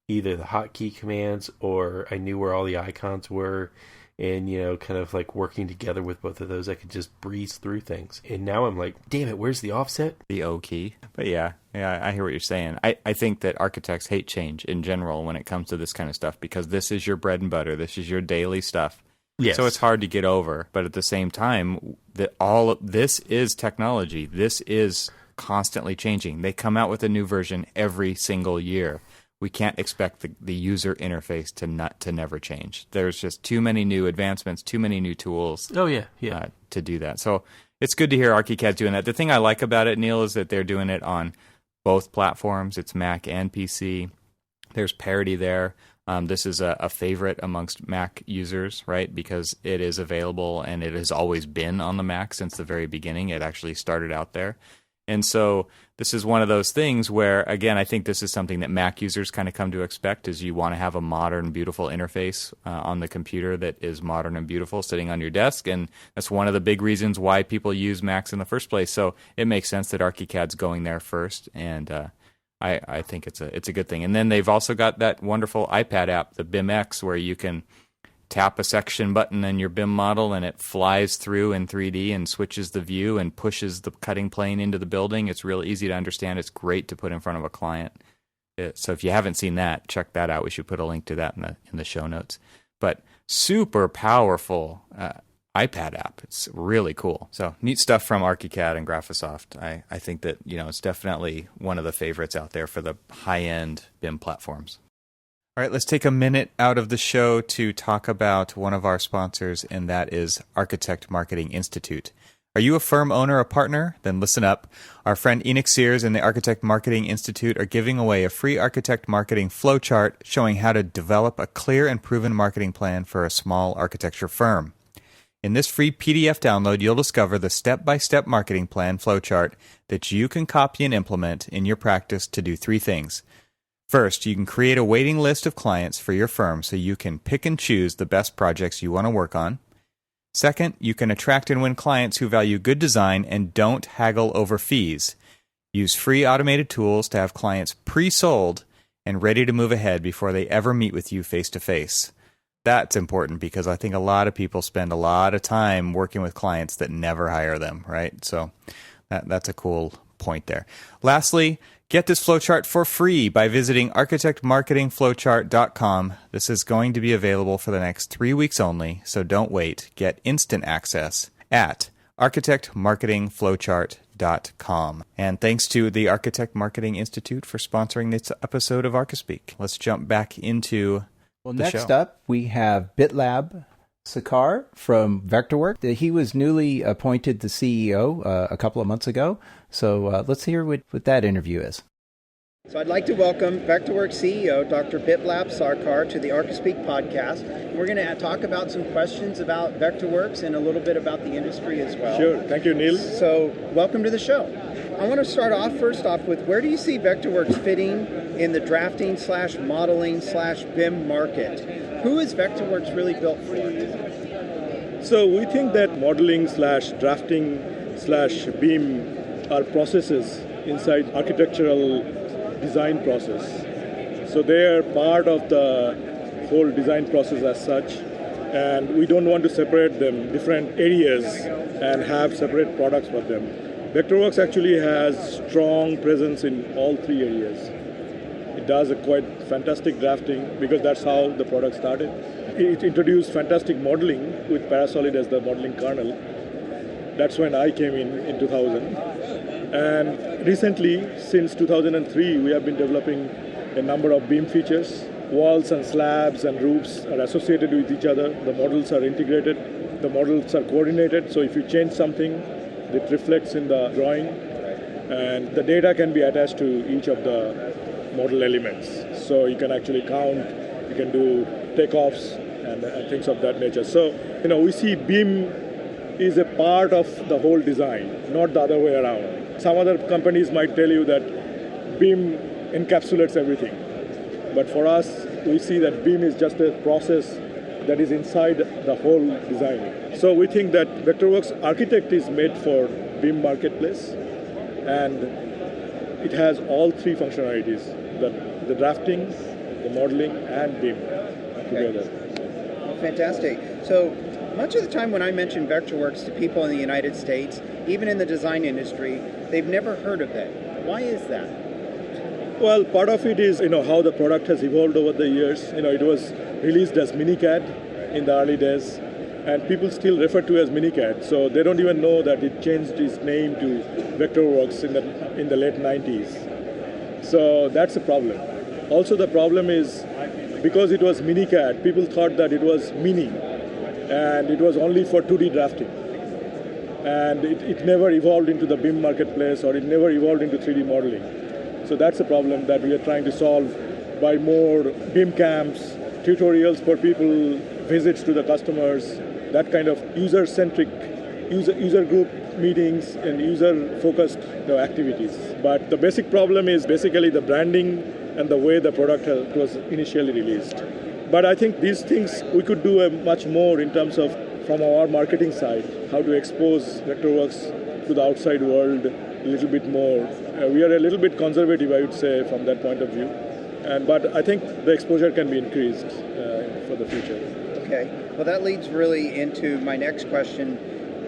either the hotkey commands or I knew where all the icons were. And, kind of like working together with both of those, I could just breeze through things. And now I'm like, damn it, where's the offset? The O key. But yeah, I hear what you're saying. I think that architects hate change in general when it comes to this kind of stuff because this is your bread and butter. This is your daily stuff. Yes. So it's hard to get over. But at the same time, this is technology. This is constantly changing. They come out with a new version every single year. We can't expect the user interface to never change. There's just too many new advancements, too many new tools. Oh yeah, to do that. So it's good to hear Archicad doing that. The thing I like about it, Neil, is that they're doing it on both platforms. It's Mac and PC. There's parity there. This is a favorite amongst Mac users, right? Because it is available and it has always been on the Mac since the very beginning. It actually started out there. And so this is one of those things where, again, I think this is something that Mac users kind of come to expect is you want to have a modern, beautiful interface on the computer that is modern and beautiful sitting on your desk. And that's one of the big reasons why people use Macs in the first place. So it makes sense that Archicad's going there first. And I think it's a good thing. And then they've also got that wonderful iPad app, the BIMX, where you can tap a section button in your BIM model and it flies through in 3D and switches the view and pushes the cutting plane into the building. It's real easy to understand. It's great to put in front of a client. So if you haven't seen that, check that out. We should put a link to that in the show notes. But super powerful iPad app. It's really cool. So neat stuff from Archicad and Graphisoft. I think that it's definitely one of the favorites out there for the high-end BIM platforms. All right, let's take a minute out of the show to talk about one of our sponsors, and that is Architect Marketing Institute. Are you a firm owner or partner? Then listen up. Our friend Enoch Sears and the Architect Marketing Institute are giving away a free architect marketing flowchart showing how to develop a clear and proven marketing plan for a small architecture firm. In this free PDF download, you'll discover the step-by-step marketing plan flowchart that you can copy and implement in your practice to do three things. First, you can create a waiting list of clients for your firm so you can pick and choose the best projects you want to work on. Second, you can attract and win clients who value good design and don't haggle over fees. Use free automated tools to have clients pre-sold and ready to move ahead before they ever meet with you face-to-face. That's important because I think a lot of people spend a lot of time working with clients that never hire them, right? So that's a cool point there. Lastly, get this flowchart for free by visiting architectmarketingflowchart.com. This is going to be available for the next 3 weeks only, so don't wait. Get instant access at architectmarketingflowchart.com. And thanks to the Architect Marketing Institute for sponsoring this episode of Archispeak. Let's jump back into the next show. up, we have BitLab Sakar from Vectorworks. He was newly appointed the CEO a couple of months ago. So let's hear what that interview is. So I'd like to welcome Vectorworks CEO, Dr. BitLab Sarkar, to the Archispeak podcast. We're going to talk about some questions about Vectorworks and a little bit about the industry as well. Sure. Thank you, Neil. So welcome to the show. I want to start off first off with where do you see Vectorworks fitting in the drafting/modeling/BIM market? Who is Vectorworks really built for? So we think that modeling/drafting/BIM are processes inside architectural design process. So they are part of the whole design process as such, and we don't want to separate them different areas and have separate products for them. Vectorworks actually has strong presence in all three areas. It does a quite fantastic drafting because that's how the product started. It introduced fantastic modeling with Parasolid as the modeling kernel. That's when I came in 2000. And recently, since 2003, we have been developing a number of BIM features. Walls and slabs and roofs are associated with each other. The models are integrated. The models are coordinated. So if you change something, it reflects in the drawing. And the data can be attached to each of the model elements. So you can actually count, you can do takeoffs and things of that nature. So, we see BIM is a part of the whole design, not the other way around. Some other companies might tell you that BIM encapsulates everything. But for us, we see that BIM is just a process that is inside the whole design. So we think that Vectorworks Architect is made for BIM marketplace, and it has all three functionalities, the drafting, the modeling, and BIM together. Fantastic. So much of the time when I mention Vectorworks to people in the United States, even in the design industry, they've never heard of it. Why is that? Well, part of it is, how the product has evolved over the years. It was released as MiniCAD in the early days, and people still refer to it as MiniCAD. So they don't even know that it changed its name to Vectorworks in the late 90s. So that's a problem. Also, the problem is because it was MiniCAD, people thought that it was mini, and it was only for 2D drafting. And it never evolved into the BIM marketplace, or it never evolved into 3D modeling. So that's a problem that we are trying to solve by more BIM camps, tutorials for people, visits to the customers, that kind of user-centric, user group meetings and user-focused activities. But the basic problem is basically the branding and the way the product was initially released. But I think these things we could do much more in terms of, from our marketing side, how to expose Vectorworks to the outside world a little bit more. We are a little bit conservative, I would say, from that point of view. But I think the exposure can be increased for the future. Okay. Well, that leads really into my next question.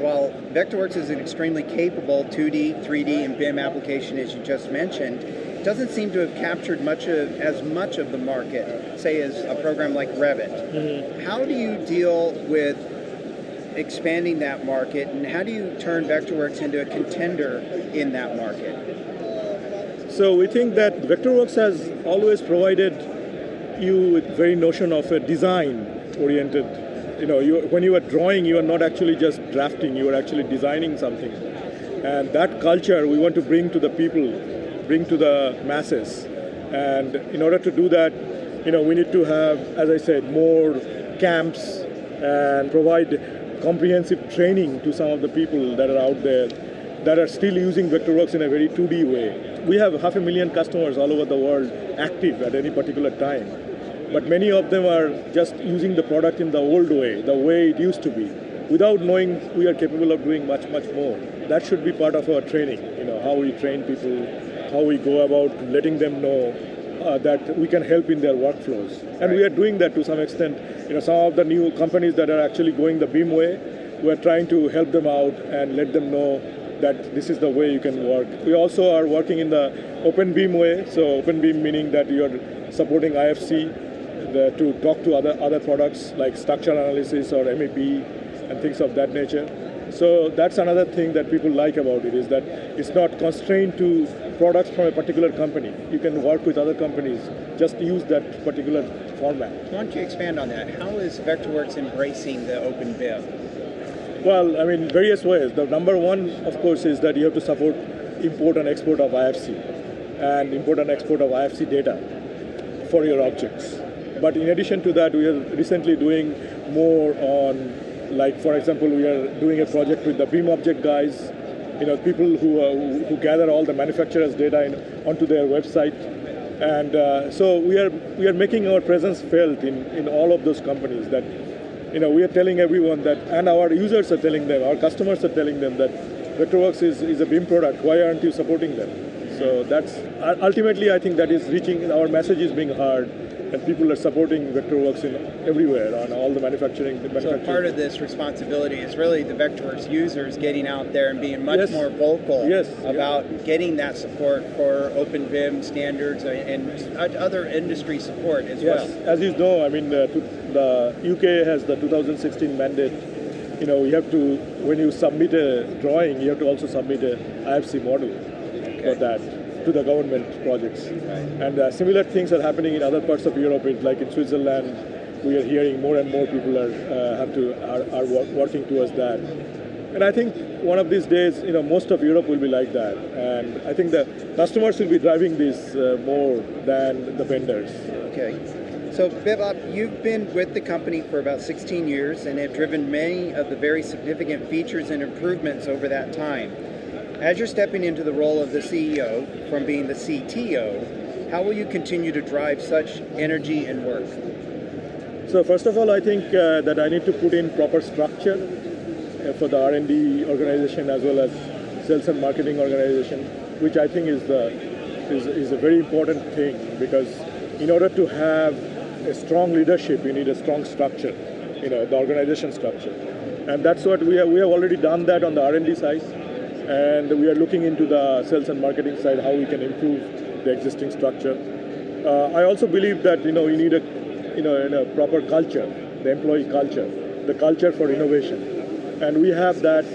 While Vectorworks is an extremely capable 2D, 3D, and BIM application, as you just mentioned, it doesn't seem to have captured as much of the market, say, as a program like Revit. Mm-hmm. How do you deal with expanding that market, and how do you turn Vectorworks into a contender in that market? So we think that Vectorworks has always provided you with very notion of a design-oriented. When you are drawing, you are not actually just drafting, you are actually designing something. And that culture we want to bring to the people, bring to the masses. And in order to do that, we need to have, as I said, more camps and provide comprehensive training to some of the people that are out there that are still using Vectorworks in a very 2D way. We have 500,000 customers all over the world active at any particular time. But many of them are just using the product in the old way, the way it used to be, without knowing we are capable of doing much, much more. That should be part of our training, how we train people, how we go about letting them know that we can help in their workflows. And we are doing that to some extent. Some of the new companies that are actually going the BIM way, we are trying to help them out and let them know that this is the way you can work. We also are working in the open BIM way. So open BIM meaning that you are supporting IFC to talk to other products like structural analysis or MEP and things of that nature. So that's another thing that people like about it, is that it's not constrained to products from a particular company. You can work with other companies, just use that particular format. Why don't you expand on that? How is Vectorworks embracing the open BIM? Well, various ways. The number one, of course, is that you have to support import and export of IFC and import and export of IFC data for your objects. But in addition to that, we are recently doing more on, like, for example, we are doing a project with the BIM object guys, people who gather all the manufacturers' data onto their website. And so we are making our presence felt in all of those companies, that we are telling everyone that, and our users are telling them, our customers are telling them that Vectorworks is a BIM product. Why aren't you supporting them? So that's ultimately, I think that is reaching, our message is being heard, and people are supporting Vectorworks everywhere on all the manufacturing. So part of this responsibility is really the Vectorworks users getting out there and being much more vocal about getting that support for open BIM standards and other industry support as well. As you know, the UK has the 2016 mandate you have to, when you submit a drawing, you have to also submit a IFC model for that to the government projects. And similar things are happening in other parts of Europe, like in Switzerland. We are hearing more and more people are working towards that. And I think one of these days, most of Europe will be like that. And I think the customers will be driving this more than the vendors. Okay. So, Biplab, you've been with the company for about 16 years and have driven many of the very significant features and improvements over that time. As you're stepping into the role of the CEO from being the CTO, how will you continue to drive such energy and work? So first of all, I think that I need to put in proper structure for the R&D organization as well as sales and marketing organization, which I think is a very important thing, because in order to have a strong leadership, you need a strong structure, the organization structure. And that's what we have already done that on the R&D side, and we are looking into the sales and marketing side, how we can improve the existing structure. I also believe that, you need a proper culture, the employee culture, the culture for innovation. And we have that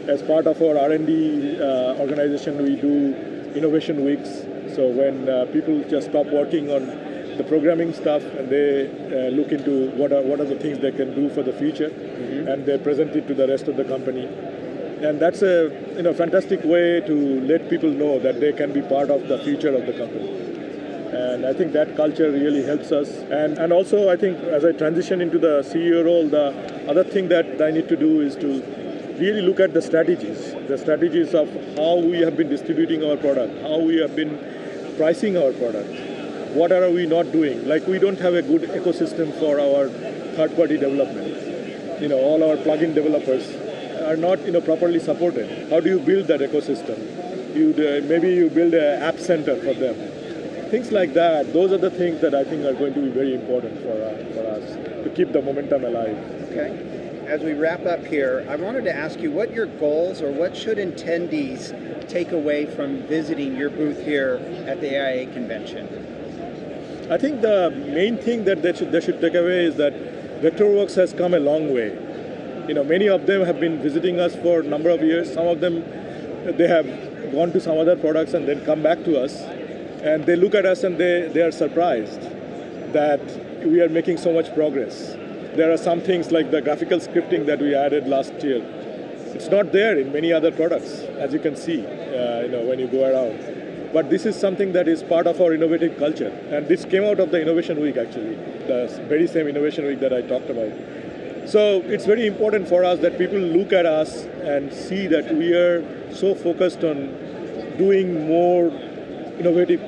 as part of our R&D organization. We do innovation weeks. So when people just stop working on the programming stuff and they look into what are the things they can do for the future, and they present it to the rest of the company. And that's a fantastic way to let people know that they can be part of the future of the company. And I think that culture really helps us. And also, I think as I transition into the CEO role, the other thing that I need to do is to really look at the strategies of how we have been distributing our product, how we have been pricing our product, what are we not doing. Like, we don't have a good ecosystem for our third-party development. All our plugin developers are not properly supported. How do you build that ecosystem? Maybe you build an app center for them. Things like that, those are the things that I think are going to be very important for us to keep the momentum alive. Okay. As we wrap up here, I wanted to ask you what your goals or what should attendees take away from visiting your booth here at the AIA convention? I think the main thing that they should take away is that Vectorworks has come a long way. Many of them have been visiting us for a number of years. Some of them, they have gone to some other products and then come back to us. And they look at us and they are surprised that we are making so much progress. There are some things like the graphical scripting that we added last year. It's not there in many other products, as you can see, when you go around. But this is something that is part of our innovative culture. And this came out of the Innovation Week, actually, the very same Innovation Week that I talked about. So it's very important for us that people look at us and see that we are so focused on doing more innovative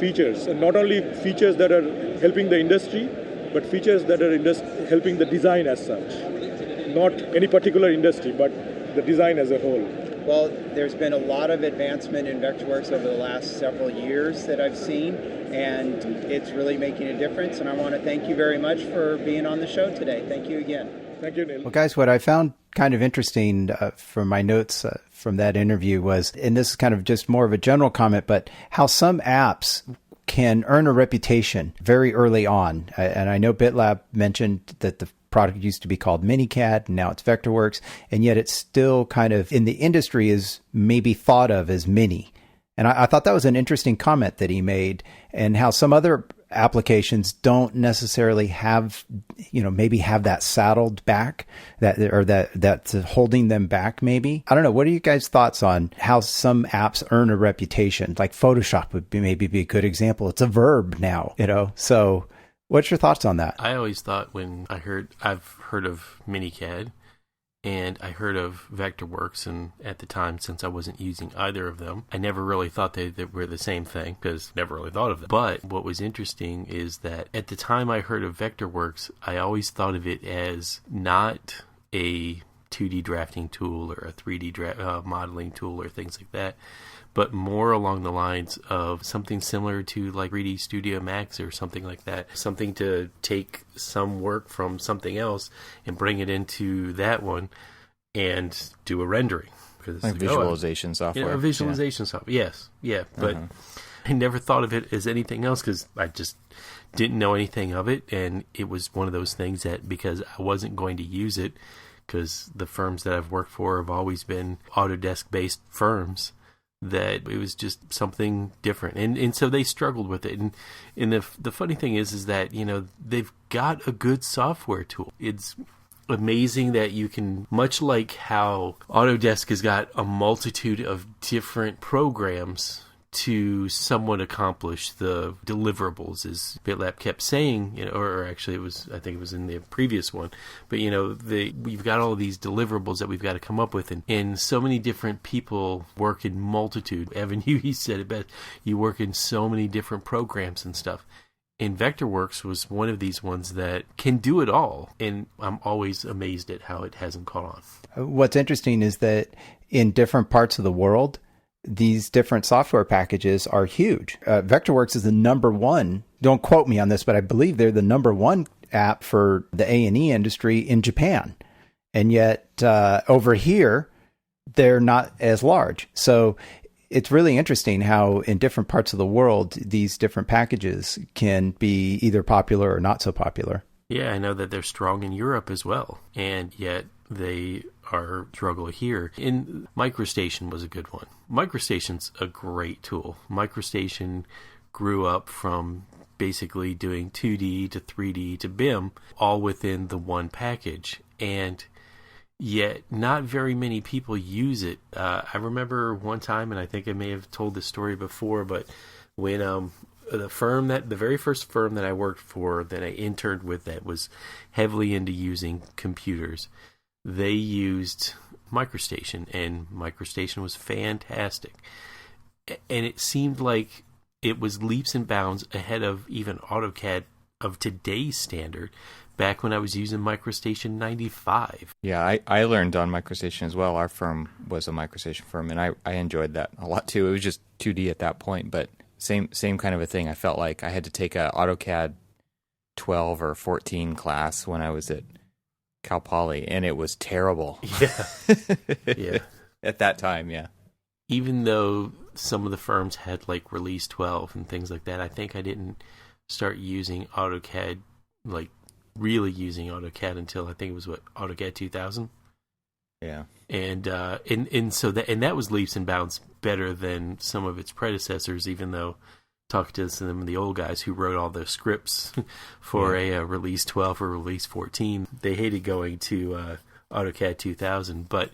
features, and not only features that are helping the industry, but features that are helping the design as such. Not any particular industry, but the design as a whole. Well, there's been a lot of advancement in Vectorworks over the last several years that I've seen, and it's really making a difference. And I want to thank you very much for being on the show today. Thank you again. Thank you, Neil. Well, guys, what I found kind of interesting from my notes from that interview was, and this is kind of just more of a general comment, but how some apps can earn a reputation very early on. And I know BitLab mentioned that the product used to be called MiniCAD, and now it's Vectorworks, and yet it's still kind of in the industry is maybe thought of as Mini. And I thought that was an interesting comment that he made, and how some other applications don't necessarily have, maybe have that saddled back, that's holding them back maybe. I don't know. What are you guys' thoughts on how some apps earn a reputation? Like Photoshop would maybe be a good example. It's a verb now, So what's your thoughts on that? I always thought I've heard of MiniCAD, and I heard of Vectorworks, and at the time, since I wasn't using either of them, I never really thought they were the same thing, because never really thought of them. But what was interesting is that at the time I heard of Vectorworks, I always thought of it as not a 2D drafting tool or a 3D modeling tool or things like that, but more along the lines of something similar to like 3D Studio Max or something like that. Something to take some work from something else and bring it into that one and do a rendering. Like visualization software. Visualization software, yes. Yeah, but I never thought of it as anything else because I just didn't know anything of it. And it was one of those things that because I wasn't going to use it because the firms that I've worked for have always been Autodesk-based firms, that it was just something different. And so they struggled with it. And the funny thing is that, they've got a good software tool. It's amazing that you can, much like how Autodesk has got a multitude of different programs to somewhat accomplish the deliverables, as BitLab kept saying, or actually I think it was in the previous one, but we've got all of these deliverables that we've got to come up with, and so many different people work in multitude. Evan, you said it best. You work in so many different programs and stuff. And Vectorworks was one of these ones that can do it all, and I'm always amazed at how it hasn't caught on. What's interesting is that in different parts of the world, these different software packages are huge. Vectorworks is the number one. Don't quote me on this, but I believe they're the number one app for the A&E industry in Japan. And yet over here, they're not as large. So it's really interesting how in different parts of the world, these different packages can be either popular or not so popular. Yeah, I know that they're strong in Europe as well, and yet they are struggle here. And MicroStation was a good one. MicroStation's a great tool. MicroStation grew up from basically doing 2D to 3D to BIM, all within the one package. And yet not very many people use it. I remember one time, and I think I may have told this story before, but when the very first firm that I worked for, that I interned with, that was heavily into using computers, they used MicroStation, and MicroStation was fantastic. And it seemed like it was leaps and bounds ahead of even AutoCAD of today's standard, back when I was using MicroStation 95. Yeah, I learned on MicroStation as well. Our firm was a MicroStation firm, and I enjoyed that a lot too. It was just 2D at that point, but same kind of a thing. I felt like I had to take a AutoCAD 12 or 14 class when I was at Cal Poly, and it was terrible. Yeah. Yeah. At that time, yeah. Even though some of the firms had like Release 12 and things like that, I think I didn't start using AutoCAD, like really using AutoCAD, until I think it was AutoCAD 2000. Yeah. And so that was leaps and bounds better than some of its predecessors, even though talking to some of the old guys who wrote all the scripts for a Release 12 or Release 14, they hated going to AutoCAD 2000. But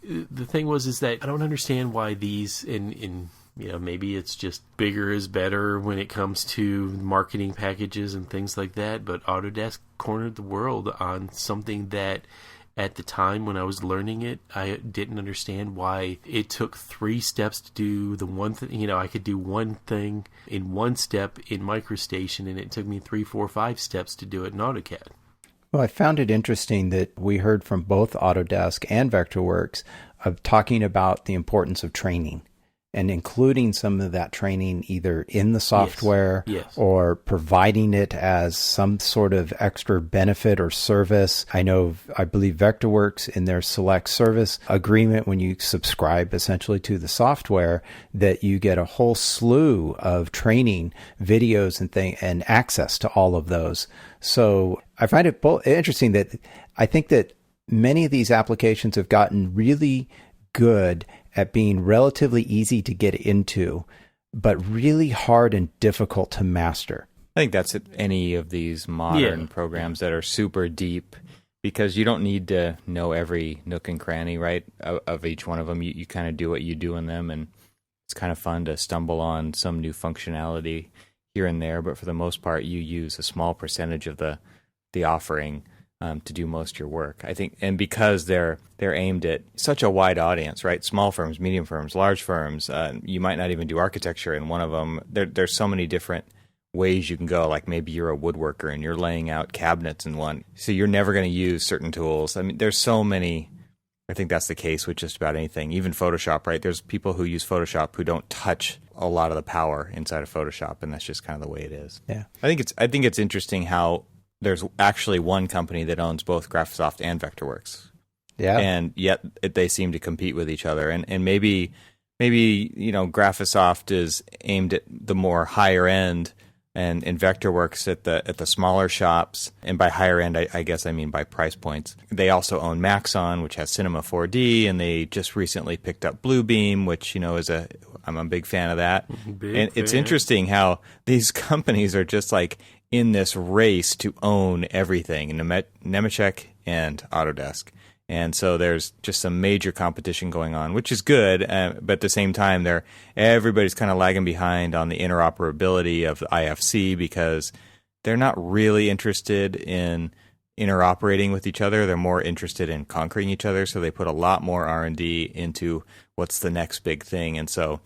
the thing is that I don't understand why these, in maybe it's just bigger is better when it comes to marketing packages and things like that, but Autodesk cornered the world on something that at the time when I was learning it, I didn't understand why it took 3 steps to do the one thing. I could do one thing in one step in MicroStation, and it took me 3, 4, 5 steps to do it in AutoCAD. Well, I found it interesting that we heard from both Autodesk and Vectorworks of talking about the importance of training, and including some of that training either in the software yes. or providing it as some sort of extra benefit or service. I believe Vectorworks, in their select service agreement, when you subscribe essentially to the software, that you get a whole slew of training videos and access to all of those. So I find it interesting that I think that many of these applications have gotten really good at being relatively easy to get into, but really hard and difficult to master. I think that's any of these modern programs that are super deep, because you don't need to know every nook and cranny, right, of each one of them. You kind of do what you do in them, and it's kind of fun to stumble on some new functionality here and there, but for the most part, you use a small percentage of the offering to do most of your work, I think. And because they're aimed at such a wide audience, right? Small firms, medium firms, large firms. You might not even do architecture in one of them. There's so many different ways you can go. Like maybe you're a woodworker and you're laying out cabinets in one, so you're never going to use certain tools. I mean, there's so many. I think that's the case with just about anything, even Photoshop, right? There's people who use Photoshop who don't touch a lot of the power inside of Photoshop, and that's just kind of the way it is. Yeah, I think it's interesting how there's actually one company that owns both Graphisoft and Vectorworks. Yeah. And yet they seem to compete with each other. And maybe Graphisoft is aimed at the more higher end and Vectorworks at the smaller shops, and by higher end, I guess I mean by price points. They also own Maxon, which has Cinema 4D, and they just recently picked up Bluebeam, which I'm a big fan of that. It's interesting how these companies are just like in this race to own everything, Nemetschek and Autodesk. And so there's just some major competition going on, which is good. But at the same time, everybody's kind of lagging behind on the interoperability of the IFC because they're not really interested in interoperating with each other. They're more interested in conquering each other. So they put a lot more R&D into what's the next big thing. And so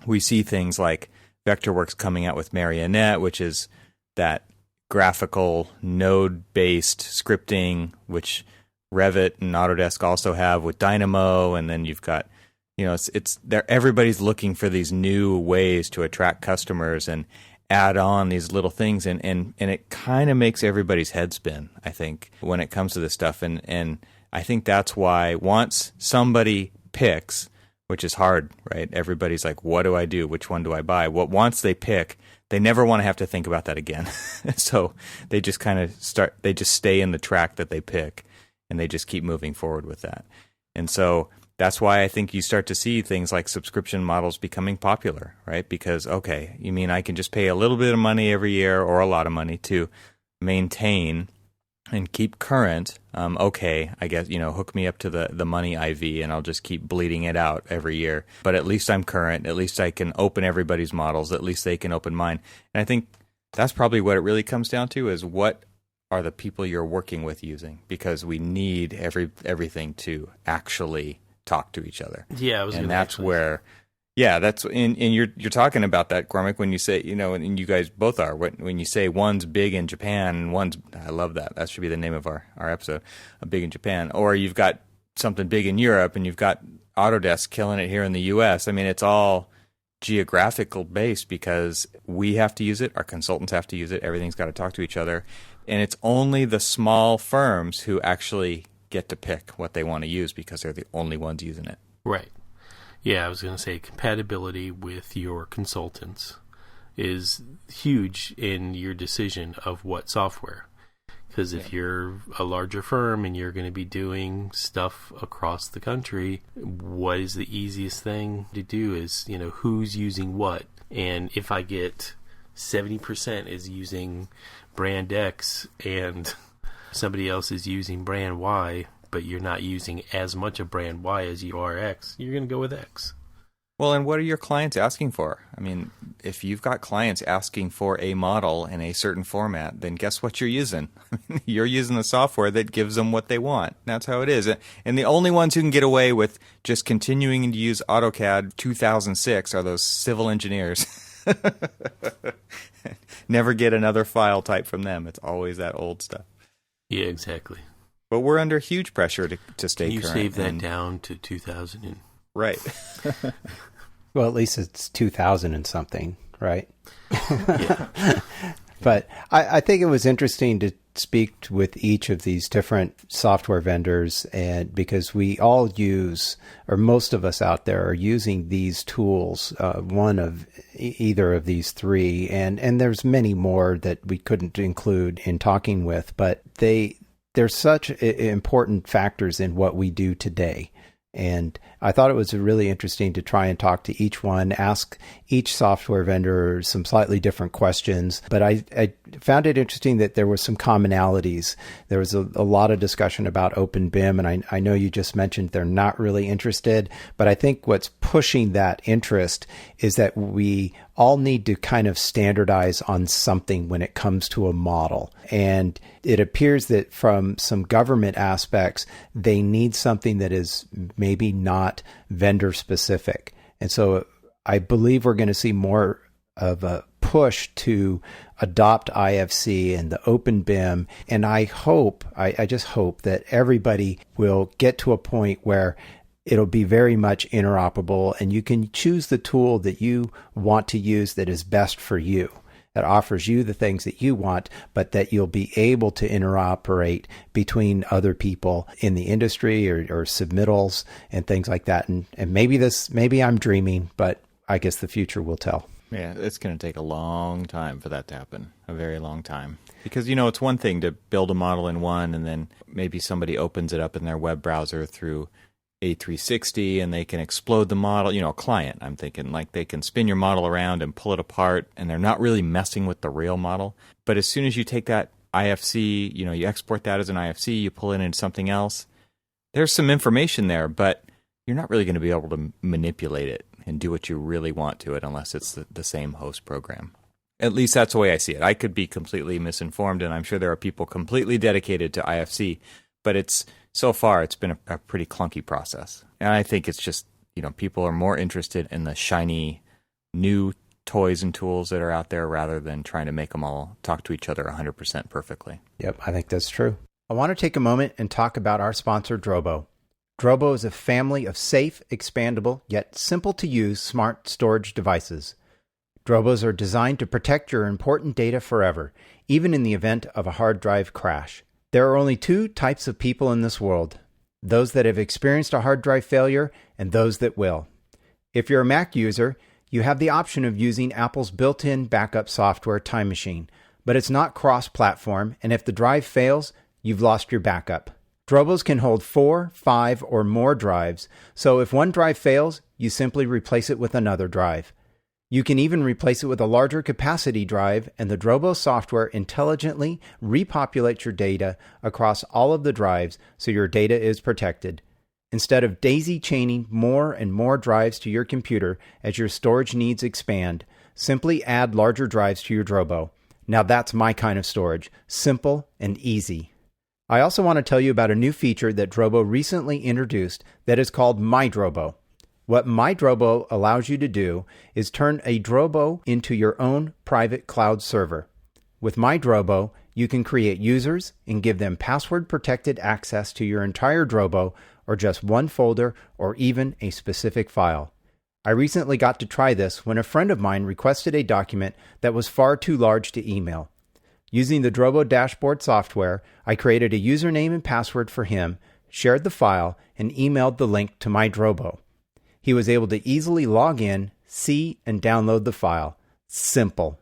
we see things like Vectorworks coming out with Marionette, which is that graphical node-based scripting, which Revit and Autodesk also have with Dynamo, and then you've got, it's there. Everybody's looking for these new ways to attract customers and add on these little things, and it kind of makes everybody's head spin, I think, when it comes to this stuff, and I think that's why once somebody picks, which is hard, right? Everybody's like, what do I do? Which one do I buy? Once they pick, they never want to have to think about that again. So they just they just stay in the track that they pick. And they just keep moving forward with that. And so that's why I think you start to see things like subscription models becoming popular, right? Because, okay, you mean I can just pay a little bit of money every year or a lot of money to maintain and keep current. Okay, I guess, hook me up to the money IV and I'll just keep bleeding it out every year. But at least I'm current. At least I can open everybody's models. At least they can open mine. And I think that's probably what it really comes down to is what are the people you're working with using, because we need everything to actually talk to each other. Yeah, and that's where, that's and you're talking about that, Cormac, when you say, and you guys both are, when you say one's big in Japan and one's, I love that. That should be the name of our episode, a big in Japan, or you've got something big in Europe and you've got Autodesk killing it here in the US. I mean, it's all geographical based because we have to use it, our consultants have to use it, everything's got to talk to each other. And it's only the small firms who actually get to pick what they want to use because they're the only ones using it. Right. Yeah, I was going to say compatibility with your consultants is huge in your decision of what software. Because if you're a larger firm and you're going to be doing stuff across the country, what is the easiest thing to do is, who's using what. And if I get 70% is using brand X and somebody else is using brand Y, but you're not using as much of brand Y as you are X, you're going to go with X. Well, and what are your clients asking for? I mean, if you've got clients asking for a model in a certain format, then guess what you're using? You're using the software that gives them what they want. That's how it is. And the only ones who can get away with just continuing to use AutoCAD 2006 are those civil engineers. Never get another file type from them. It's always that old stuff. Yeah, exactly. But we're under huge pressure to stay current. You save that down to 2000. Right. Well, at least it's 2000 and something, right? Yeah. But I think it was interesting to speak with each of these different software vendors, and because we all use, or most of us out there are using these tools, one of either of these three, and there's many more that we couldn't include in talking with, but they're such important factors in what we do today. And I thought it was really interesting to try and talk to each one, ask each software vendor some slightly different questions. But I found it interesting that there were some commonalities. There was a lot of discussion about OpenBIM, and I know you just mentioned they're not really interested. But I think what's pushing that interest is that we all need to kind of standardize on something when it comes to a model. And it appears that from some government aspects, they need something that is maybe not vendor specific. And so I believe we're going to see more of a push to adopt IFC and the OpenBIM. And I just hope that everybody will get to a point where it'll be very much interoperable and you can choose the tool that you want to use that is best for you, that offers you the things that you want, but that you'll be able to interoperate between other people in the industry or submittals and things like that. And maybe I'm dreaming, but I guess the future will tell. Yeah, it's going to take a long time for that to happen, a very long time. Because, it's one thing to build a model in one, and then maybe somebody opens it up in their web browser through A360, and they can explode the model. A client, I'm thinking, like they can spin your model around and pull it apart, and they're not really messing with the real model. But as soon as you take that IFC, you export that as an IFC, you pull it into something else, there's some information there, but you're not really going to be able to manipulate it and do what you really want to it unless it's the same host program. At least that's the way I see it. I could be completely misinformed, and I'm sure there are people completely dedicated to IFC, but so far it's been a pretty clunky process. And I think it's just, people are more interested in the shiny new toys and tools that are out there rather than trying to make them all talk to each other 100% perfectly. Yep, I think that's true. I want to take a moment and talk about our sponsor, Drobo. Drobo is a family of safe, expandable, yet simple-to-use smart storage devices. Drobos are designed to protect your important data forever, even in the event of a hard drive crash. There are only two types of people in this world, those that have experienced a hard drive failure and those that will. If you're a Mac user, you have the option of using Apple's built-in backup software, Time Machine, but it's not cross-platform, and if the drive fails, you've lost your backup. Drobos can hold 4, 5, or more drives, so if one drive fails, you simply replace it with another drive. You can even replace it with a larger capacity drive, and the Drobo software intelligently repopulates your data across all of the drives so your data is protected. Instead of daisy-chaining more and more drives to your computer as your storage needs expand, simply add larger drives to your Drobo. Now that's my kind of storage, simple and easy. I also want to tell you about a new feature that Drobo recently introduced that is called My Drobo. What My Drobo allows you to do is turn a Drobo into your own private cloud server. With My Drobo, you can create users and give them password-protected access to your entire Drobo or just one folder or even a specific file. I recently got to try this when a friend of mine requested a document that was far too large to email. Using the Drobo dashboard software, I created a username and password for him, shared the file, and emailed the link to My Drobo. He was able to easily log in, see, and download the file. Simple.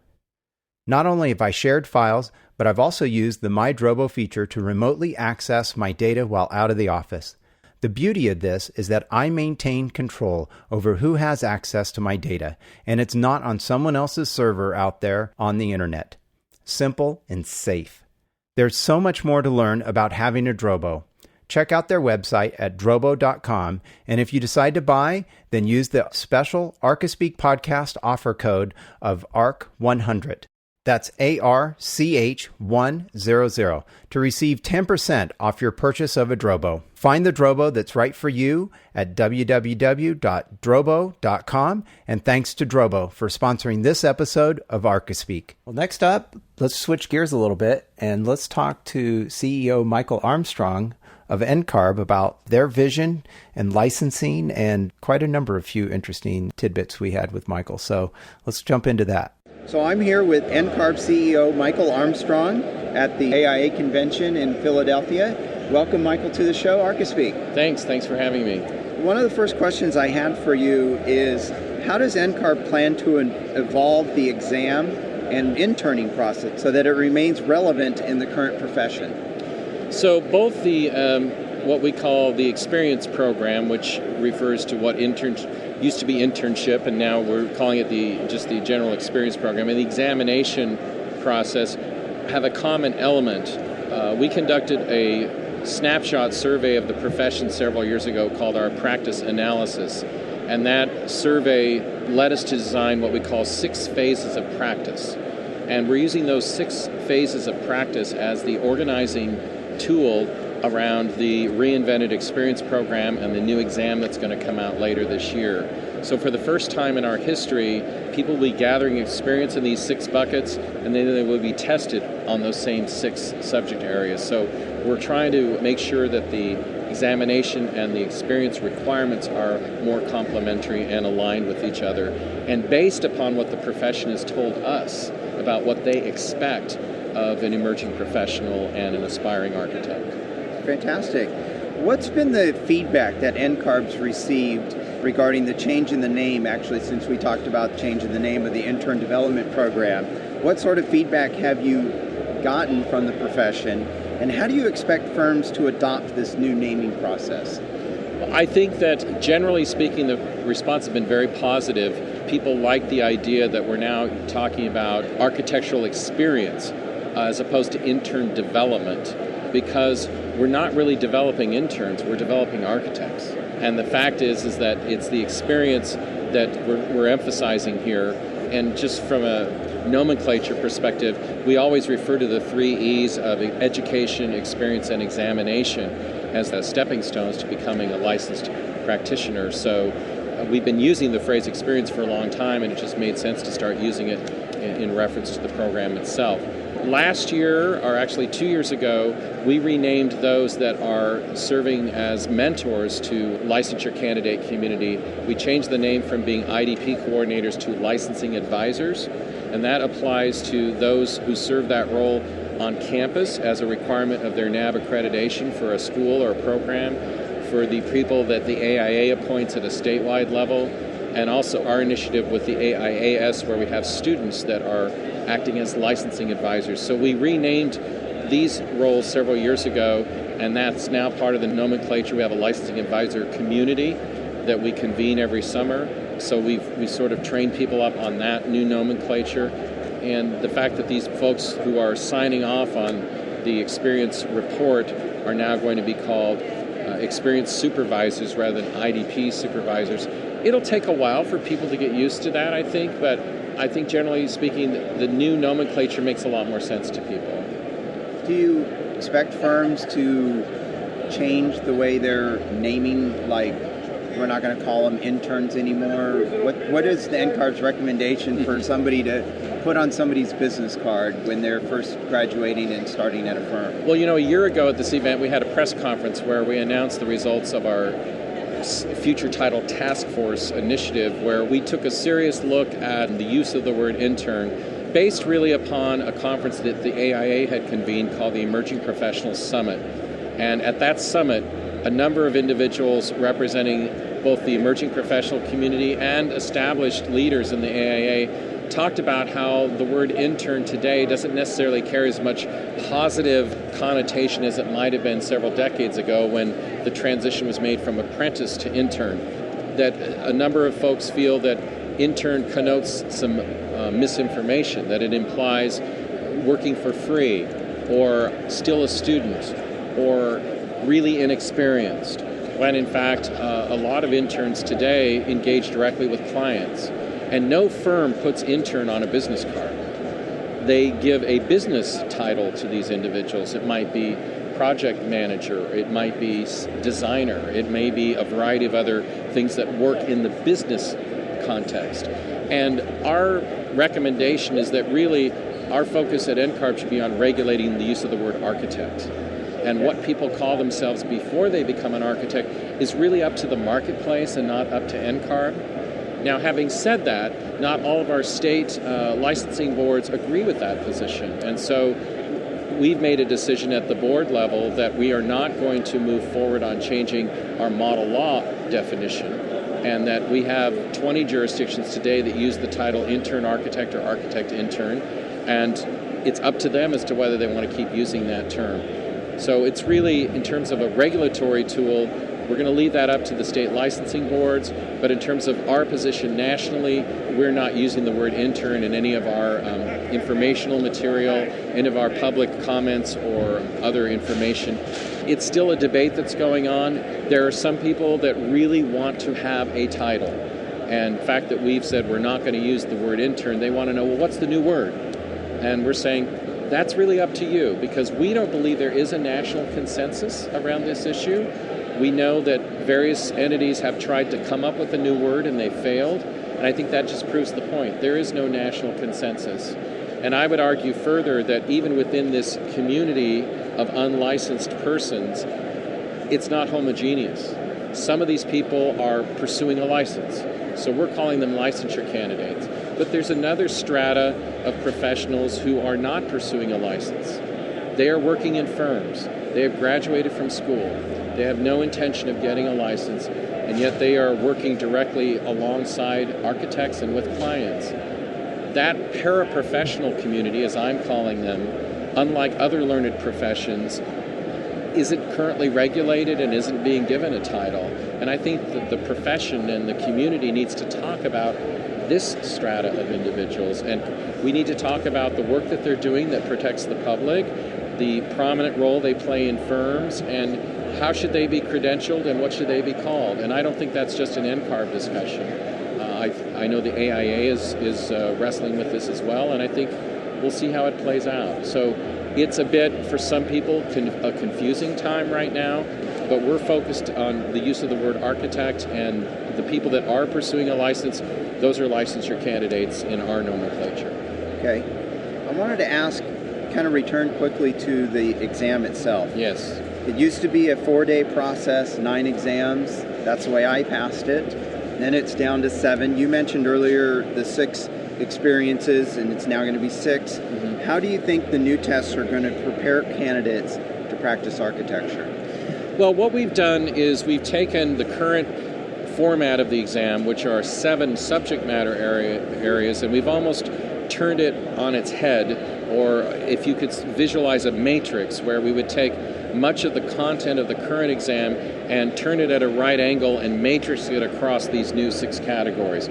Not only have I shared files, but I've also used the My Drobo feature to remotely access my data while out of the office. The beauty of this is that I maintain control over who has access to my data, and it's not on someone else's server out there on the internet. Simple and safe. There's so much more to learn about having a Drobo. Check out their website at drobo.com, and if you decide to buy, then use the special Archispeak podcast offer code of ARC100. That's ARCH100 to receive 10% off your purchase of a Drobo. Find the Drobo that's right for you at www.drobo.com, and thanks to Drobo for sponsoring this episode of Archispeak. Well, next up, let's switch gears a little bit, and let's talk to CEO Michael Armstrong of NCARB about their vision and licensing, and quite a number of few interesting tidbits we had with Michael. So let's jump into that. So I'm here with NCARB CEO Michael Armstrong at the AIA convention in Philadelphia. Welcome, Michael, to the show, Archispeak. Thanks for having me. One of the first questions I had for you is, how does NCARB plan to evolve the exam and interning process so that it remains relevant in the current profession? So both the what we call the experience program, which refers to what used to be internship, and now we're calling it just the general experience program, and the examination process have a common element. We conducted a snapshot survey of the profession several years ago called our practice analysis, and that survey led us to design what we call 6 phases of practice. And we're using those 6 phases of practice as the organizing tool around the reinvented experience program and the new exam that's going to come out later this year. So for the first time in our history, people will be gathering experience in these 6 buckets, and then they will be tested on those same 6 subject areas. So we're trying to make sure that the examination and the experience requirements are more complementary and aligned with each other, and based upon what the profession has told us about what they expect of an emerging professional and an aspiring architect. Fantastic. What's been the feedback that NCARB's received regarding the change in the name, actually, since we talked about changing the name of the intern development program. What sort of feedback have you gotten from the profession, and how do you expect firms to adopt this new naming process? I think that generally speaking, the response has been very positive. People like the idea that we're now talking about architectural experience as opposed to intern development, because we're not really developing interns, we're developing architects. And the fact is that it's the experience that we're emphasizing here. And just from a nomenclature perspective, we always refer to the 3 E's of education, experience, and examination as the stepping stones to becoming a licensed practitioner. So we've been using the phrase experience for a long time, and it just made sense to start using it in reference to the program itself. Last year, or actually 2 years ago, we renamed those that are serving as mentors to licensure candidate community. We changed the name from being IDP coordinators to licensing advisors, and that applies to those who serve that role on campus as a requirement of their NAB accreditation for a school or a program, for the people that the AIA appoints at a statewide level, and also our initiative with the AIAS, where we have students that are acting as licensing advisors. So we renamed these roles several years ago, and that's now part of the nomenclature. We have a licensing advisor community that we convene every summer. So we sort of train people up on that new nomenclature. And the fact that these folks who are signing off on the experience report are now going to be called experience supervisors rather than IDP supervisors. It'll take a while for people to get used to that, I think, but I think generally speaking, the new nomenclature makes a lot more sense to people. Do you expect firms to change the way they're naming, like we're not going to call them interns anymore? What is the NCARB's recommendation for somebody to put on somebody's business card when they're first graduating and starting at a firm? Well, a year ago at this event, we had a press conference where we announced the results of our future title task force initiative, where we took a serious look at the use of the word intern based really upon a conference that the AIA had convened called the Emerging Professionals Summit. And at that summit, a number of individuals representing both the emerging professional community and established leaders in the AIA talked about how the word intern today doesn't necessarily carry as much positive connotation as it might have been several decades ago when the transition was made from apprentice to intern. That a number of folks feel that intern connotes some misinformation, that it implies working for free or still a student or really inexperienced, when in fact a lot of interns today engage directly with clients. And no firm puts intern on a business card. They give a business title to these individuals. It might be project manager, it might be designer, it may be a variety of other things that work in the business context. And our recommendation is that really our focus at NCARB should be on regulating the use of the word architect. And what people call themselves before they become an architect is really up to the marketplace and not up to NCARB. Now, having said that, not all of our state licensing boards agree with that position. And so we've made a decision at the board level that we are not going to move forward on changing our model law definition, and that we have 20 jurisdictions today that use the title intern architect or architect intern, and it's up to them as to whether they want to keep using that term. So it's really, in terms of a regulatory tool, we're going to leave that up to the state licensing boards, but in terms of our position nationally, we're not using the word intern in any of our informational material, any of our public comments or other information. It's still a debate that's going on. There are some people that really want to have a title. And the fact that we've said we're not going to use the word intern, they want to know, well, what's the new word? And we're saying, that's really up to you, because we don't believe there is a national consensus around this issue. We know that various entities have tried to come up with a new word and they failed, and I think that just proves the point. There is no national consensus. And I would argue further that even within this community of unlicensed persons, it's not homogeneous. Some of these people are pursuing a license, so we're calling them licensure candidates. But there's another strata of professionals who are not pursuing a license. They are working in firms. They have graduated from school. They have no intention of getting a license, and yet they are working directly alongside architects and with clients. That paraprofessional community, as I'm calling them, unlike other learned professions, isn't currently regulated and isn't being given a title. And I think that the profession and the community needs to talk about this strata of individuals, and we need to talk about the work that they're doing that protects the public, the prominent role they play in firms, and how should they be credentialed and what should they be called. And I don't think that's just an NCARB discussion. I know the AIA is wrestling with this as well, and I think we'll see how it plays out. So it's a bit, for some people, a confusing time right now, but we're focused on the use of the word architect, and the people that are pursuing a license, those are licensure candidates in our nomenclature. Okay. I wanted to ask, kind of return quickly to the exam itself. Yes. It used to be a 4-day process, 9 exams. That's the way I passed it. Then it's down to 7. You mentioned earlier the 6 experiences, and it's now going to be 6. Mm-hmm. How do you think the new tests are going to prepare candidates to practice architecture? Well, what we've done is we've taken the current format of the exam, which are 7 subject matter areas, and we've almost turned it on its head, or if you could visualize a matrix where we would take much of the content of the current exam and turn it at a right angle and matrix it across these new 6 categories.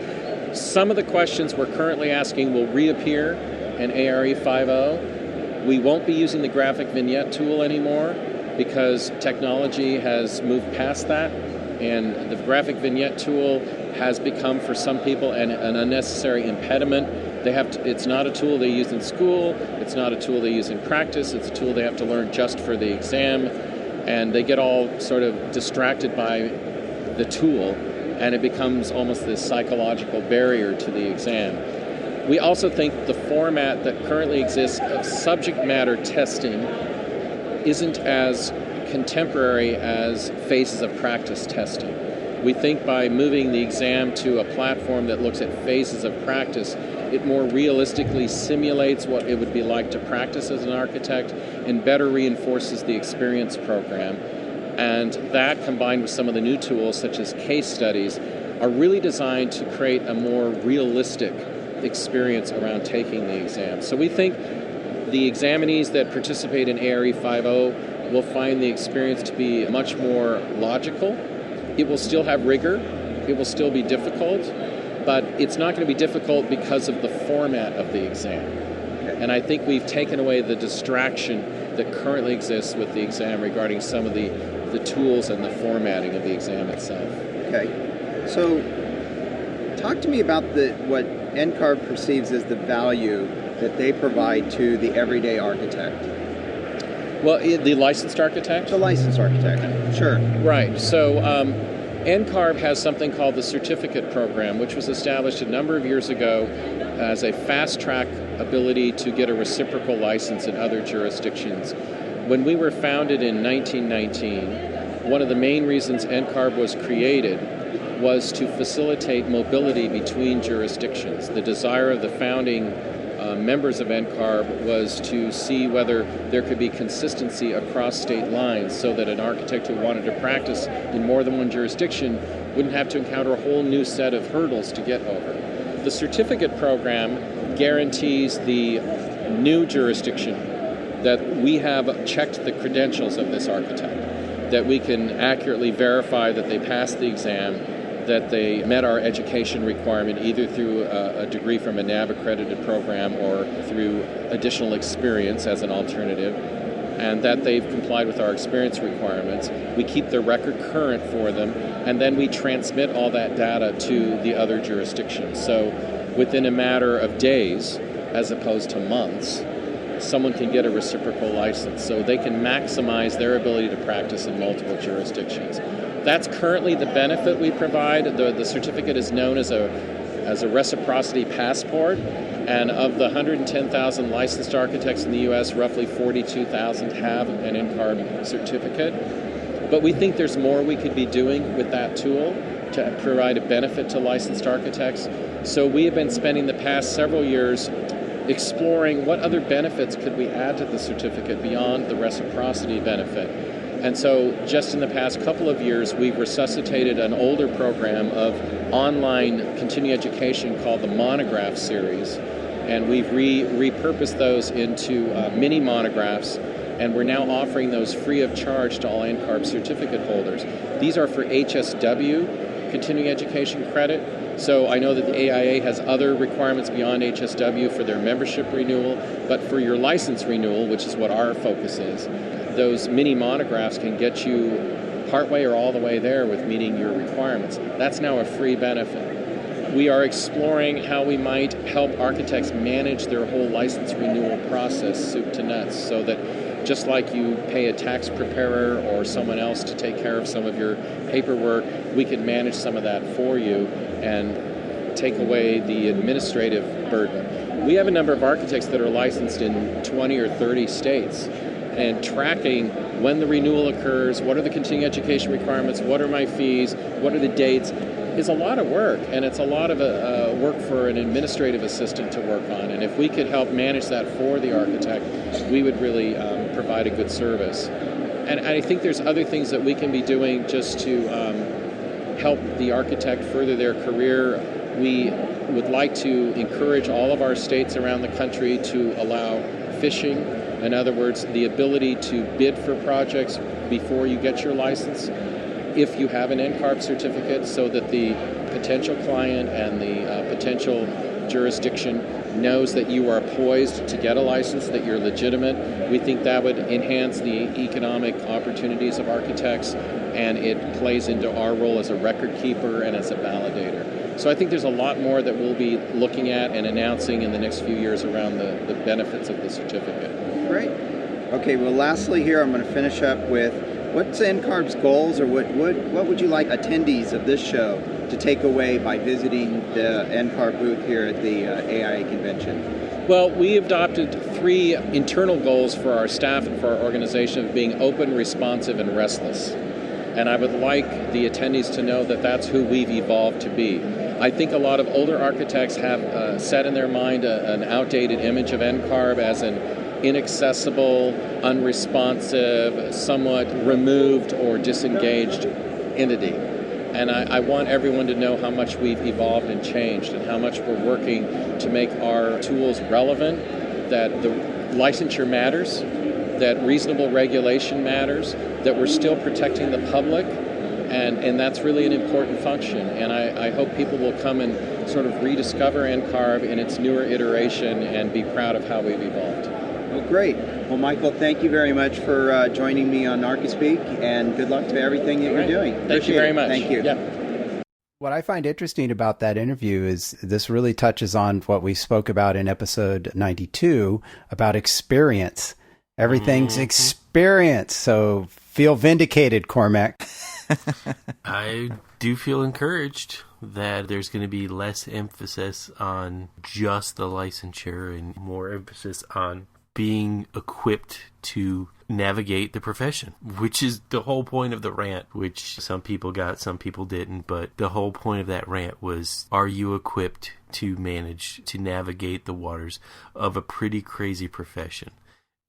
Some of the questions we're currently asking will reappear in ARE 5.0. We won't be using the graphic vignette tool anymore because technology has moved past that, and the graphic vignette tool has become, for some people, an unnecessary impediment. It's not a tool they use in school, it's not a tool they use in practice, it's a tool they have to learn just for the exam, and they get all sort of distracted by the tool, and it becomes almost this psychological barrier to the exam. We also think the format that currently exists of subject matter testing isn't as contemporary as phases of practice testing. We think by moving the exam to a platform that looks at phases of practice, it more realistically simulates what it would be like to practice as an architect and better reinforces the experience program. And that, combined with some of the new tools, such as case studies, are really designed to create a more realistic experience around taking the exam. So we think the examinees that participate in ARE 5.0 will find the experience to be much more logical. It will still have rigor. It will still be difficult. But it's not going to be difficult because of the format of the exam. And I think we've taken away the distraction that currently exists with the exam regarding some of the tools and the formatting of the exam itself. Okay. So talk to me about what NCARB perceives as the value that they provide to the everyday architect. Well, the licensed architect? The licensed architect, sure. Right. So NCARB has something called the certificate program, which was established a number of years ago as a fast-track ability to get a reciprocal license in other jurisdictions. When we were founded in 1919, one of the main reasons NCARB was created was to facilitate mobility between jurisdictions. The desire of the founding members of NCARB was to see whether there could be consistency across state lines so that an architect who wanted to practice in more than one jurisdiction wouldn't have to encounter a whole new set of hurdles to get over. The certificate program guarantees the new jurisdiction that we have checked the credentials of this architect, that we can accurately verify that they passed the exam, that they met our education requirement either through a degree from a NAB accredited program or through additional experience as an alternative, and that they've complied with our experience requirements. We keep the record current for them, and then we transmit all that data to the other jurisdictions. So within a matter of days, as opposed to months, someone can get a reciprocal license, so they can maximize their ability to practice in multiple jurisdictions. That's currently the benefit we provide. The certificate is known as a reciprocity passport, and of the 110,000 licensed architects in the U.S., roughly 42,000 have an NCARB certificate. But we think there's more we could be doing with that tool to provide a benefit to licensed architects. So we have been spending the past several years exploring what other benefits could we add to the certificate beyond the reciprocity benefit. And so just in the past couple of years, we've resuscitated an older program of online continuing education called the Monograph Series. And we've repurposed those into mini monographs, and we're now offering those free of charge to all NCARB certificate holders. These are for HSW continuing education credit. So I know that the AIA has other requirements beyond HSW for their membership renewal, but for your license renewal, which is what our focus is, those mini monographs can get you partway or all the way there with meeting your requirements. That's now a free benefit. We are exploring how we might help architects manage their whole license renewal process, soup to nuts, so that just like you pay a tax preparer or someone else to take care of some of your paperwork, we can manage some of that for you and take away the administrative burden. We have a number of architects that are licensed in 20 or 30 states, and tracking when the renewal occurs, what are the continuing education requirements, what are my fees, what are the dates, is a lot of work, and it's a lot of work for an administrative assistant to work on. And if we could help manage that for the architect, we would really provide a good service. And I think there's other things that we can be doing just to help the architect further their career. We would like to encourage all of our states around the country to allow fishing. In other words, the ability to bid for projects before you get your license, if you have an NCARB certificate, so that the potential client and the potential jurisdiction knows that you are poised to get a license, that you're legitimate. We think that would enhance the economic opportunities of architects, and it plays into our role as a record keeper and as a validator. So I think there's a lot more that we'll be looking at and announcing in the next few years around the benefits of the certificate. Great. Okay, well, lastly here, I'm going to finish up with what's NCARB's goals, or what would you like attendees of this show to take away by visiting the NCARB booth here at the AIA convention? Well, we adopted 3 internal goals for our staff and for our organization of being open, responsive, and restless. And I would like the attendees to know that that's who we've evolved to be. I think a lot of older architects have set in their mind an outdated image of NCARB as an inaccessible, unresponsive, somewhat removed or disengaged entity. And I want everyone to know how much we've evolved and changed and how much we're working to make our tools relevant, that the licensure matters, that reasonable regulation matters, that we're still protecting the public, and that's really an important function. And I hope people will come and sort of rediscover NCARB in its newer iteration and be proud of how we've evolved. Well, great. Well, Michael, thank you very much for joining me on Archispeak, and good luck to everything that you're doing. Thank you very much. Thank you. Yeah. What I find interesting about that interview is this really touches on what we spoke about in episode 92 about experience. Everything's experience. So feel vindicated, Cormac. I do feel encouraged that there's going to be less emphasis on just the licensure and more emphasis on being equipped to navigate the profession, which is the whole point of the rant, which some people got, some people didn't. But the whole point of that rant was, are you equipped to manage, to navigate the waters of a pretty crazy profession?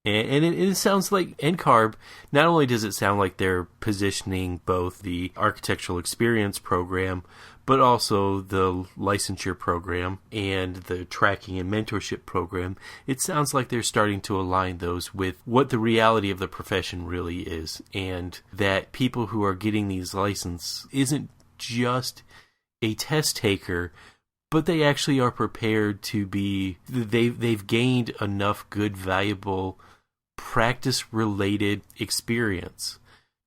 And it sounds like NCARB, not only does it sound like they're positioning both the architectural experience program, but also the licensure program and the tracking and mentorship program. It sounds like they're starting to align those with what the reality of the profession really is, and that people who are getting these licenses isn't just a test taker, but they actually are prepared to be, they've gained enough good, valuable practice-related experience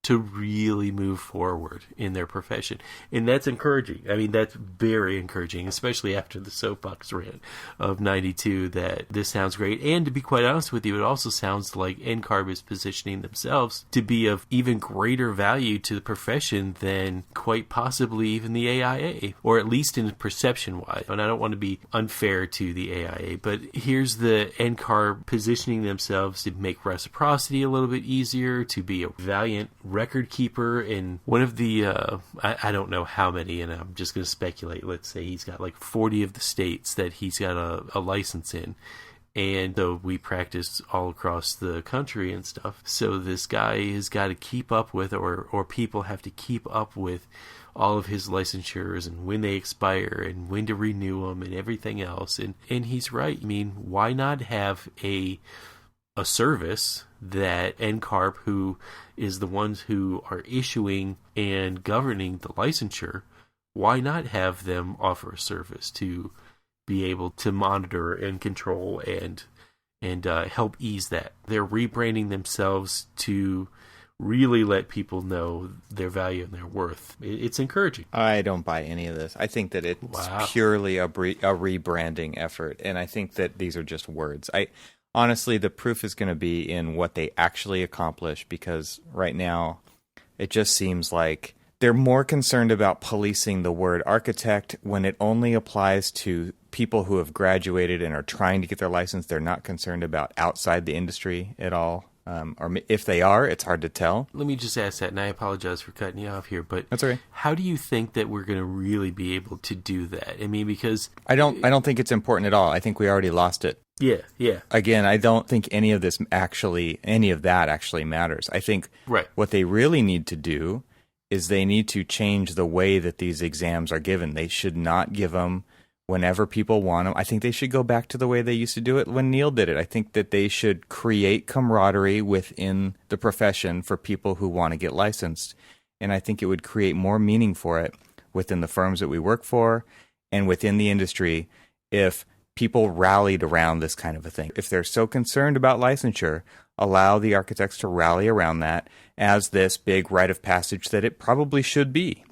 to really move forward in their profession. And that's encouraging. I mean, that's very encouraging, especially after the soapbox rant of 92, that this sounds great. And to be quite honest with you, it also sounds like NCARB is positioning themselves to be of even greater value to the profession than quite possibly even the AIA, or at least in perception-wise. And I don't want to be unfair to the AIA, but here's the NCARB positioning themselves to make reciprocity a little bit easier, to be a valiant record keeper in one of the I don't know how many, and I'm just going to speculate. Let's say he's got like 40 of the states that he's got a license in, And so we practice all across the country and stuff. So this guy has got to keep up with, or people have to keep up with all of his licensures and when they expire and when to renew them and everything else. And he's right. I mean, why not have a service that NCARB, who is the ones who are issuing and governing the licensure, why not have them offer a service to be able to monitor and control and help ease that? They're rebranding themselves to really let people know their value and their worth. It's encouraging. I don't buy any of this. I think that it's purely a rebranding effort, and I think that these are just words. Honestly, the proof is going to be in what they actually accomplish, because right now it just seems like they're more concerned about policing the word architect when it only applies to people who have graduated and are trying to get their license. They're not concerned about outside the industry at all. Or if they are, it's hard to tell. Let me just ask that, and I apologize for cutting you off here, but that's all right. How do you think that we're going to really be able to do that? I mean, because I don't think it's important at all. I think we already lost it. Yeah. Again, I don't think any of that actually matters. I think what they really need to do is they need to change the way that these exams are given. They should not give them whenever people want them. I think they should go back to the way they used to do it when Neil did it. I think that they should create camaraderie within the profession for people who want to get licensed. And I think it would create more meaning for it within the firms that we work for and within the industry if people rallied around this kind of a thing. If they're so concerned about licensure, allow the architects to rally around that as this big rite of passage that it probably should be.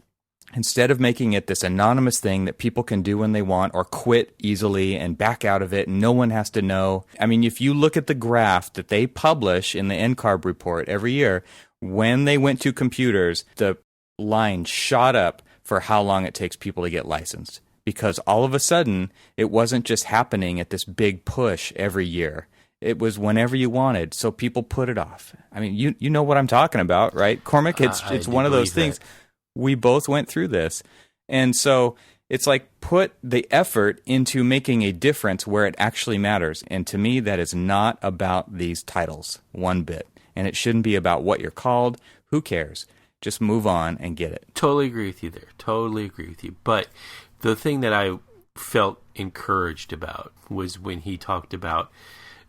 Instead of making it this anonymous thing that people can do when they want or quit easily and back out of it and no one has to know. I mean, if you look at the graph that they publish in the NCARB report every year, when they went to computers, the line shot up for how long it takes people to get licensed. Because all of a sudden, it wasn't just happening at this big push every year. It was whenever you wanted, so people put it off. I mean, you know what I'm talking about, right? Cormac, it's one of those things. We both went through this. And so it's like put the effort into making a difference where it actually matters. And to me, that is not about these titles one bit. And it shouldn't be about what you're called. Who cares? Just move on and get it. Totally agree with you there. Totally agree with you. But the thing that I felt encouraged about was when he talked about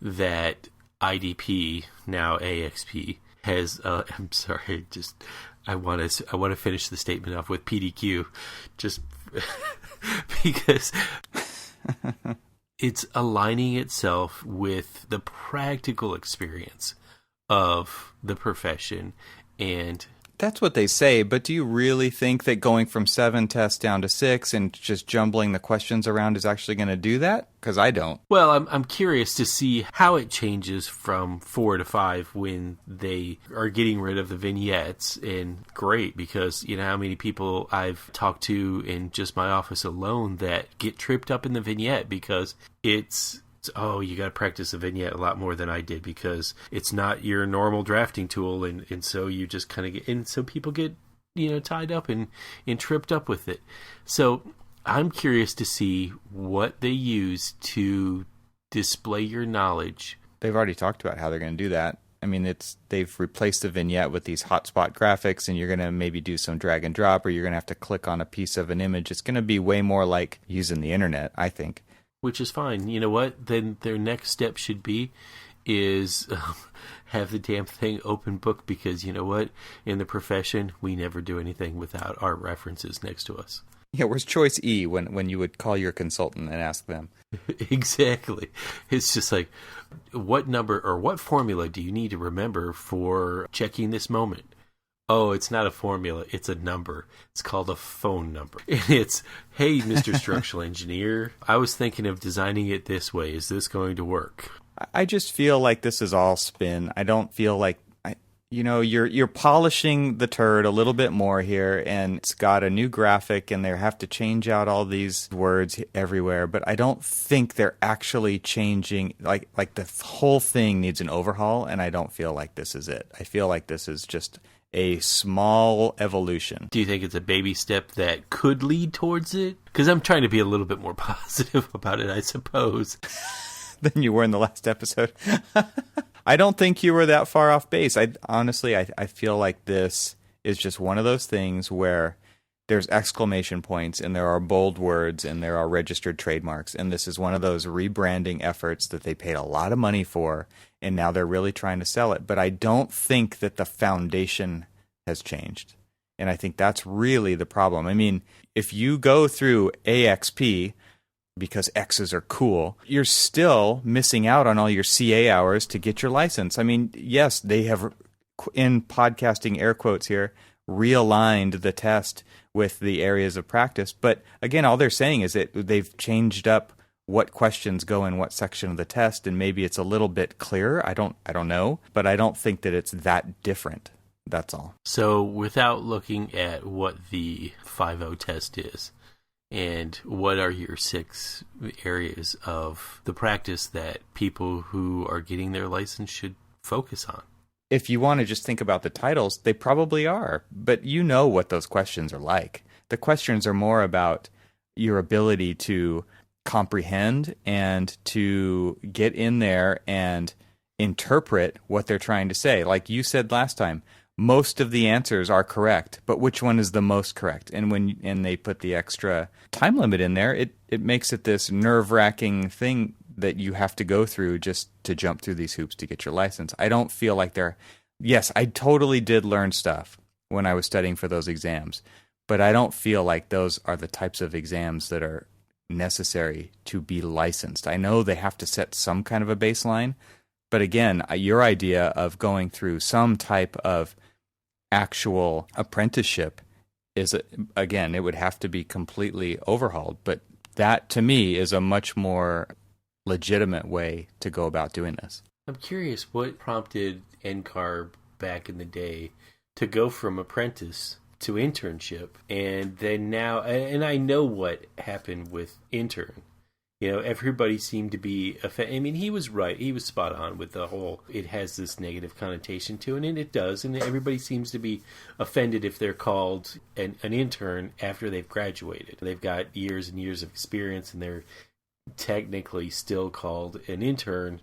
that IDP, now AXP, has I'm sorry, just I want to finish the statement off with PDQ, just because it's aligning itself with the practical experience of the profession. And that's what they say, but do you really think that going from 7 tests down to 6 and just jumbling the questions around is actually going to do that? Because I don't. Well, I'm curious to see how it changes from 4 to 5 when they are getting rid of the vignettes. And great, because you know how many people I've talked to in just my office alone that get tripped up in the vignette because it's you got to practice a vignette a lot more than I did because it's not your normal drafting tool, and so you just kind of get, and so people get tied up and tripped up with it. So I'm curious to see what they use to display your knowledge. They've already talked about how they're going to do that. I mean, they've replaced the vignette with these hotspot graphics, and you're going to maybe do some drag and drop, or you're going to have to click on a piece of an image. It's going to be way more like using the internet, I think. Which is fine. You know what? Then their next step should be is have the damn thing open book, because you know what? In the profession, we never do anything without art references next to us. Yeah, where's choice E when you would call your consultant and ask them? Exactly. It's just like, what number or what formula do you need to remember for checking this moment? Oh, it's not a formula. It's a number. It's called a phone number. And it's, hey, Mr. Structural Engineer, I was thinking of designing it this way. Is this going to work? I just feel like this is all spin. I don't feel like, you're polishing the turd a little bit more here, and it's got a new graphic, and they have to change out all these words everywhere. But I don't think they're actually changing. Like the whole thing needs an overhaul, and I don't feel like this is it. I feel like this is just a small evolution. Do you think it's a baby step that could lead towards it? Because I'm trying to be a little bit more positive about it, I suppose. than you were in the last episode. I don't think you were that far off base. Honestly, I feel like this is just one of those things where there's exclamation points and there are bold words and there are registered trademarks. And this is one of those rebranding efforts that they paid a lot of money for, and now they're really trying to sell it. But I don't think that the foundation has changed. And I think that's really the problem. I mean, if you go through AXP because X's are cool, you're still missing out on all your CA hours to get your license. I mean, yes, they have, in podcasting air quotes here, realigned the test with the areas of practice. But again, all they're saying is that they've changed up what questions go in what section of the test, and maybe it's a little bit clearer. I don't know, but I don't think that it's that different. That's all. So without looking at what the 5.0 test is, and what are your 6 areas of the practice that people who are getting their license should focus on? If you want to just think about the titles, they probably are, but you know what those questions are like. The questions are more about your ability to comprehend and to get in there and interpret what they're trying to say. Like you said last time, most of the answers are correct, but which one is the most correct? And when they put the extra time limit in there, it makes it this nerve-wracking thing that you have to go through just to jump through these hoops to get your license. I don't feel like yes, I totally did learn stuff when I was studying for those exams, but I don't feel like those are the types of exams that are necessary to be licensed. I know they have to set some kind of a baseline, but again, your idea of going through some type of actual apprenticeship is, again, it would have to be completely overhauled. But that, to me, is a much more legitimate way to go about doing this. I'm curious what prompted NCARB back in the day to go from apprentice to internship, and then now, and I know what happened with intern. You know, everybody seemed to be, I mean, he was right. He was spot on with the whole, it has this negative connotation to it, and it does. And everybody seems to be offended if they're called an intern after they've graduated. They've got years and years of experience, and they're technically still called an intern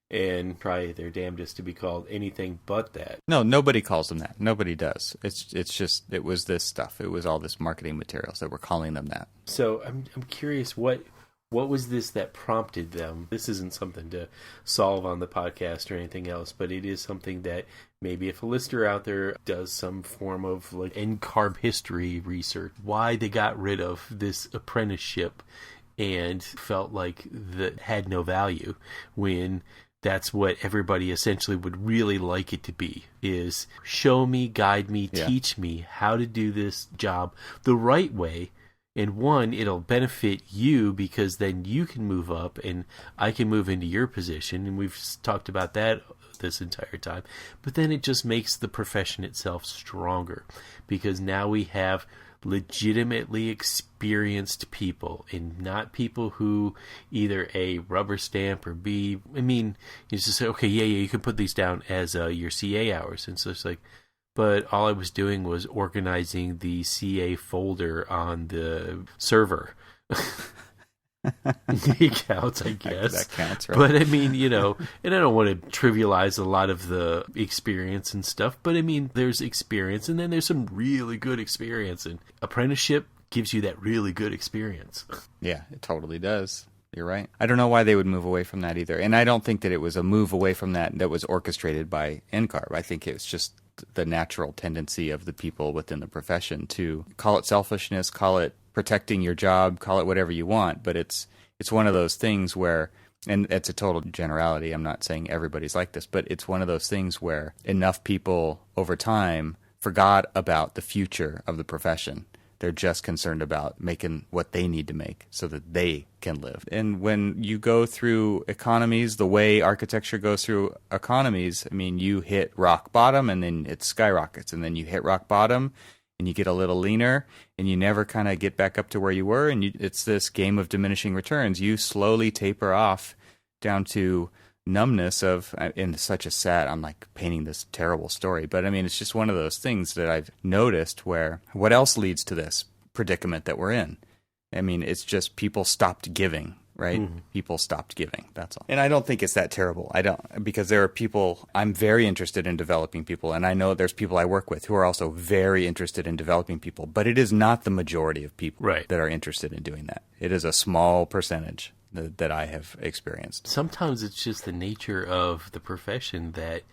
and try their damnedest to be called anything but that. No, nobody calls them that. Nobody does. It's just, it was this stuff. It was all this marketing materials that were calling them that. So I'm curious what was this that prompted them? This isn't something to solve on the podcast or anything else, but it is something that maybe if a listener out there does some form of like NCARB history research, why they got rid of this apprenticeship and felt like that had no value when that's what everybody essentially would really like it to be, is show me, guide me, teach me how to do this job the right way. And one, it'll benefit you because then you can move up and I can move into your position. And we've talked about that this entire time. But then it just makes the profession itself stronger because now we have legitimately experienced people and not people who either A, rubber stamp, or B, I mean, you just say, okay, yeah, you can put these down as your CA hours. And so it's like, but all I was doing was organizing the CA folder on the server. It counts, I guess. That counts, right? But I mean, you know, and I don't want to trivialize a lot of the experience and stuff, but I mean, there's experience and then there's some really good experience, and apprenticeship gives you that really good experience. Yeah, it totally does. You're right. I don't know why they would move away from that either. And I don't think that it was a move away from that was orchestrated by NCARB. I think it's just the natural tendency of the people within the profession to call it selfishness, call it protecting your job, call it whatever you want. But it's one of those things where, and it's a total generality, I'm not saying everybody's like this, but it's one of those things where enough people over time forgot about the future of the profession. They're just concerned about making what they need to make so that they can live. And when you go through economies, the way architecture goes through economies, I mean, you hit rock bottom and then it skyrockets. And then you hit rock bottom and you get a little leaner and you never kind of get back up to where you were. And it's this game of diminishing returns. You slowly taper off down to numbness of, in such a sad, I'm like painting this terrible story, but I mean, it's just one of those things that I've noticed where, what else leads to this predicament that we're in? I mean, it's just people stopped giving. right? People stopped giving. That's all. And I don't think it's that terrible. I don't, because there are people, I'm very interested in developing people. And I know there's people I work with who are also very interested in developing people. But it is not the majority of people that are interested in doing that. It is a small percentage that I have experienced. Sometimes it's just the nature of the profession that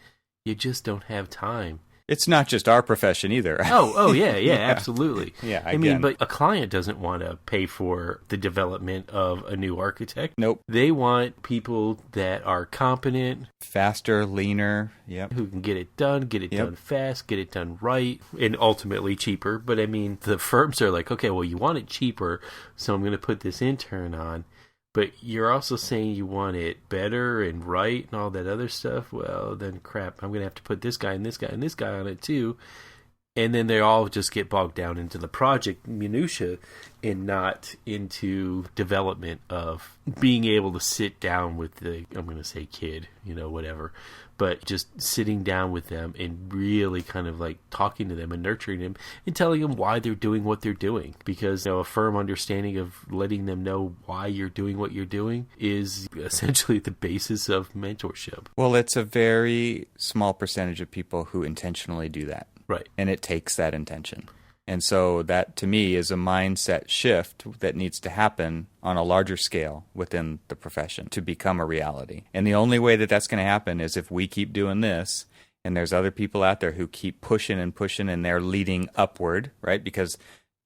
you just don't have time. It's not just our profession either. Yeah, absolutely. Yeah, I mean, but a client doesn't want to pay for the development of a new architect. Nope. They want people that are competent, faster, leaner, who can get it done fast, get it done right, and ultimately cheaper. But I mean, the firms are like, okay, well, you want it cheaper, so I'm going to put this intern on. But you're also saying you want it better and right and all that other stuff. Well, then crap, I'm going to have to put this guy and this guy and this guy on it too. And then they all just get bogged down into the project minutia and not into development of being able to sit down with the, I'm going to say kid, whatever. But just sitting down with them and really kind of like talking to them and nurturing them and telling them why they're doing what they're doing. Because a firm understanding of letting them know why you're doing what you're doing is essentially the basis of mentorship. Well, it's a very small percentage of people who intentionally do that. Right. And it takes that intention. And so that, to me, is a mindset shift that needs to happen on a larger scale within the profession to become a reality. And the only way that that's going to happen is if we keep doing this, and there's other people out there who keep pushing and pushing, and they're leading upward, right? Because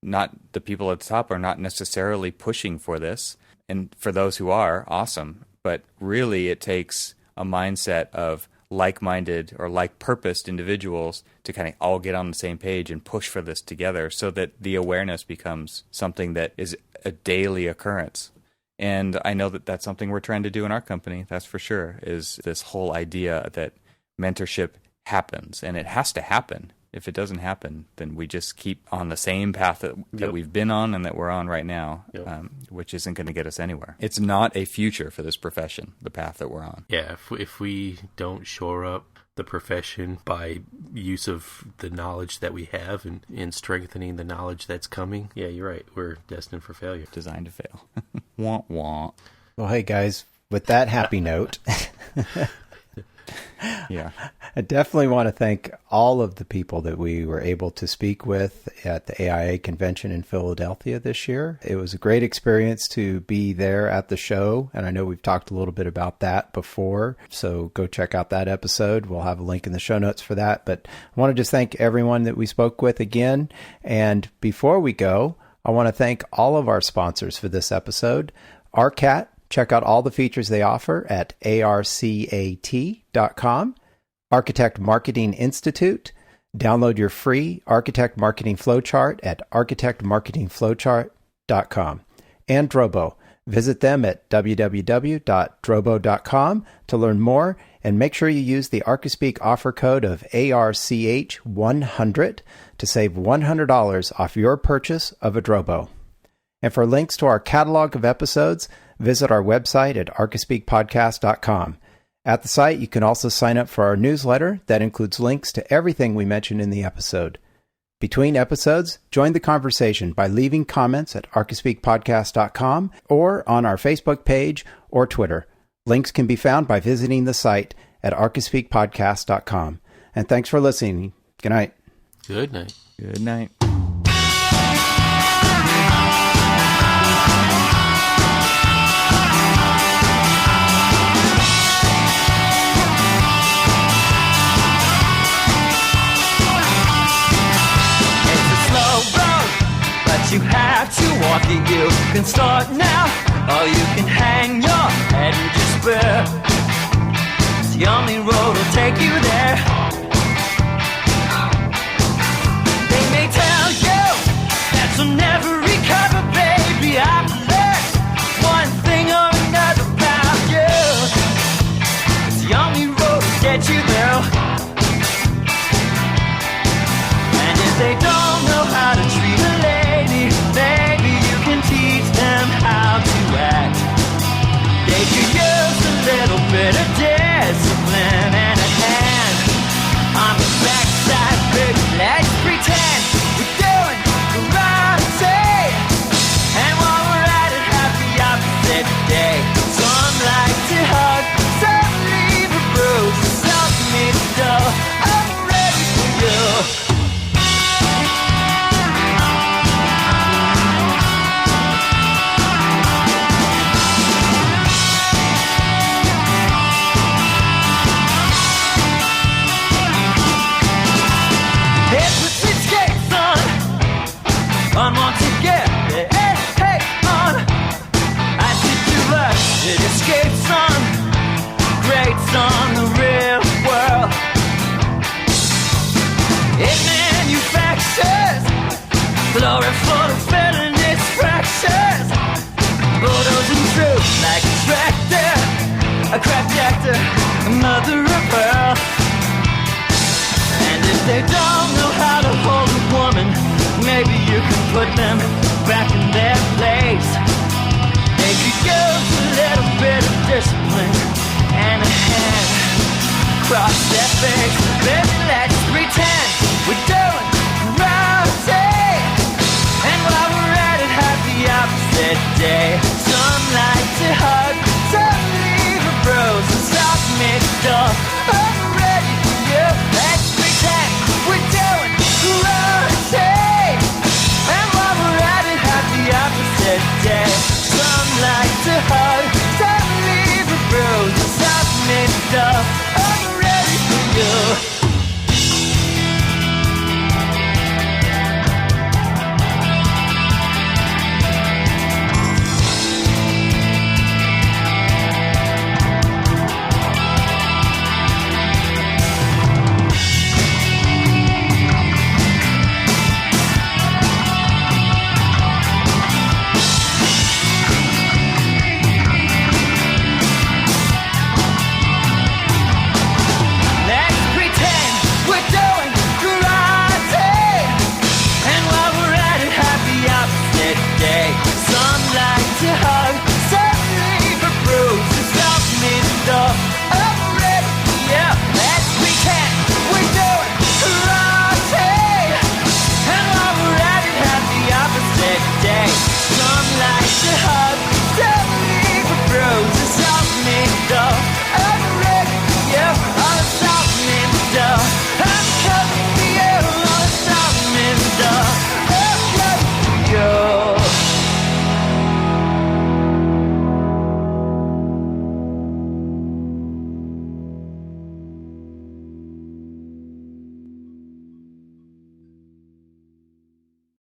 not the people at the top are not necessarily pushing for this. And for those who are, awesome. But really, it takes a mindset of like-minded or like-purposed individuals to kind of all get on the same page and push for this together so that the awareness becomes something that is a daily occurrence. And I know that that's something we're trying to do in our company, that's for sure, is this whole idea that mentorship happens, and it has to happen. If it doesn't happen, then we just keep on the same path that we've been on and that we're on right now, which isn't going to get us anywhere. It's not a future for this profession, the path that we're on. Yeah, if we don't shore up the profession by use of the knowledge that we have and strengthening the knowledge that's coming, yeah, you're right. We're destined for failure. Designed to fail. Wah, wah. Well, hey, guys, with that happy note... Yeah, I definitely want to thank all of the people that we were able to speak with at the AIA convention in Philadelphia this year. It was a great experience to be there at the show, and I know we've talked a little bit about that before, so go check out that episode. We'll have a link in the show notes for that, but I want to just thank everyone that we spoke with again, and before we go, I want to thank all of our sponsors for this episode. ARCAT. Check out all the features they offer at arcat.com. Architect Marketing Institute. Download your free Architect Marketing Flowchart at architectmarketingflowchart.com. And Drobo. Visit them at www.drobo.com to learn more, and make sure you use the Archispeak offer code of ARCH100 to save $100 off your purchase of a Drobo. And for links to our catalog of episodes, visit our website at archispeakpodcast.com. At the site, you can also sign up for our newsletter that includes links to everything we mentioned in the episode. Between episodes, join the conversation by leaving comments at archispeakpodcast.com or on our Facebook page or Twitter. Links can be found by visiting the site at archispeakpodcast.com. And thanks for listening. Good night. Good night. Good night. You have to walk it, you can start now, or you can hang your head in despair. It's the only road will take you there. They may tell you that you'll never recover, baby. I've learned one thing or another about you. It's the only road to get you there. And if they don't know how to treat a lady, maybe you can teach them how to act. They could use a little bit of discipline and a hand on the backside, baby. Let's pretend we're doing the right thing, and while we're at it, have the opposite day. It manufactures glory for the felonies fractures. Bulldozing through like a tractor, a cracked actor, a mother of pearl. And if they don't know how to hold a woman, maybe you can put them back in their place. They could use a little bit of discipline and a hand across their face. Baby, let's pretend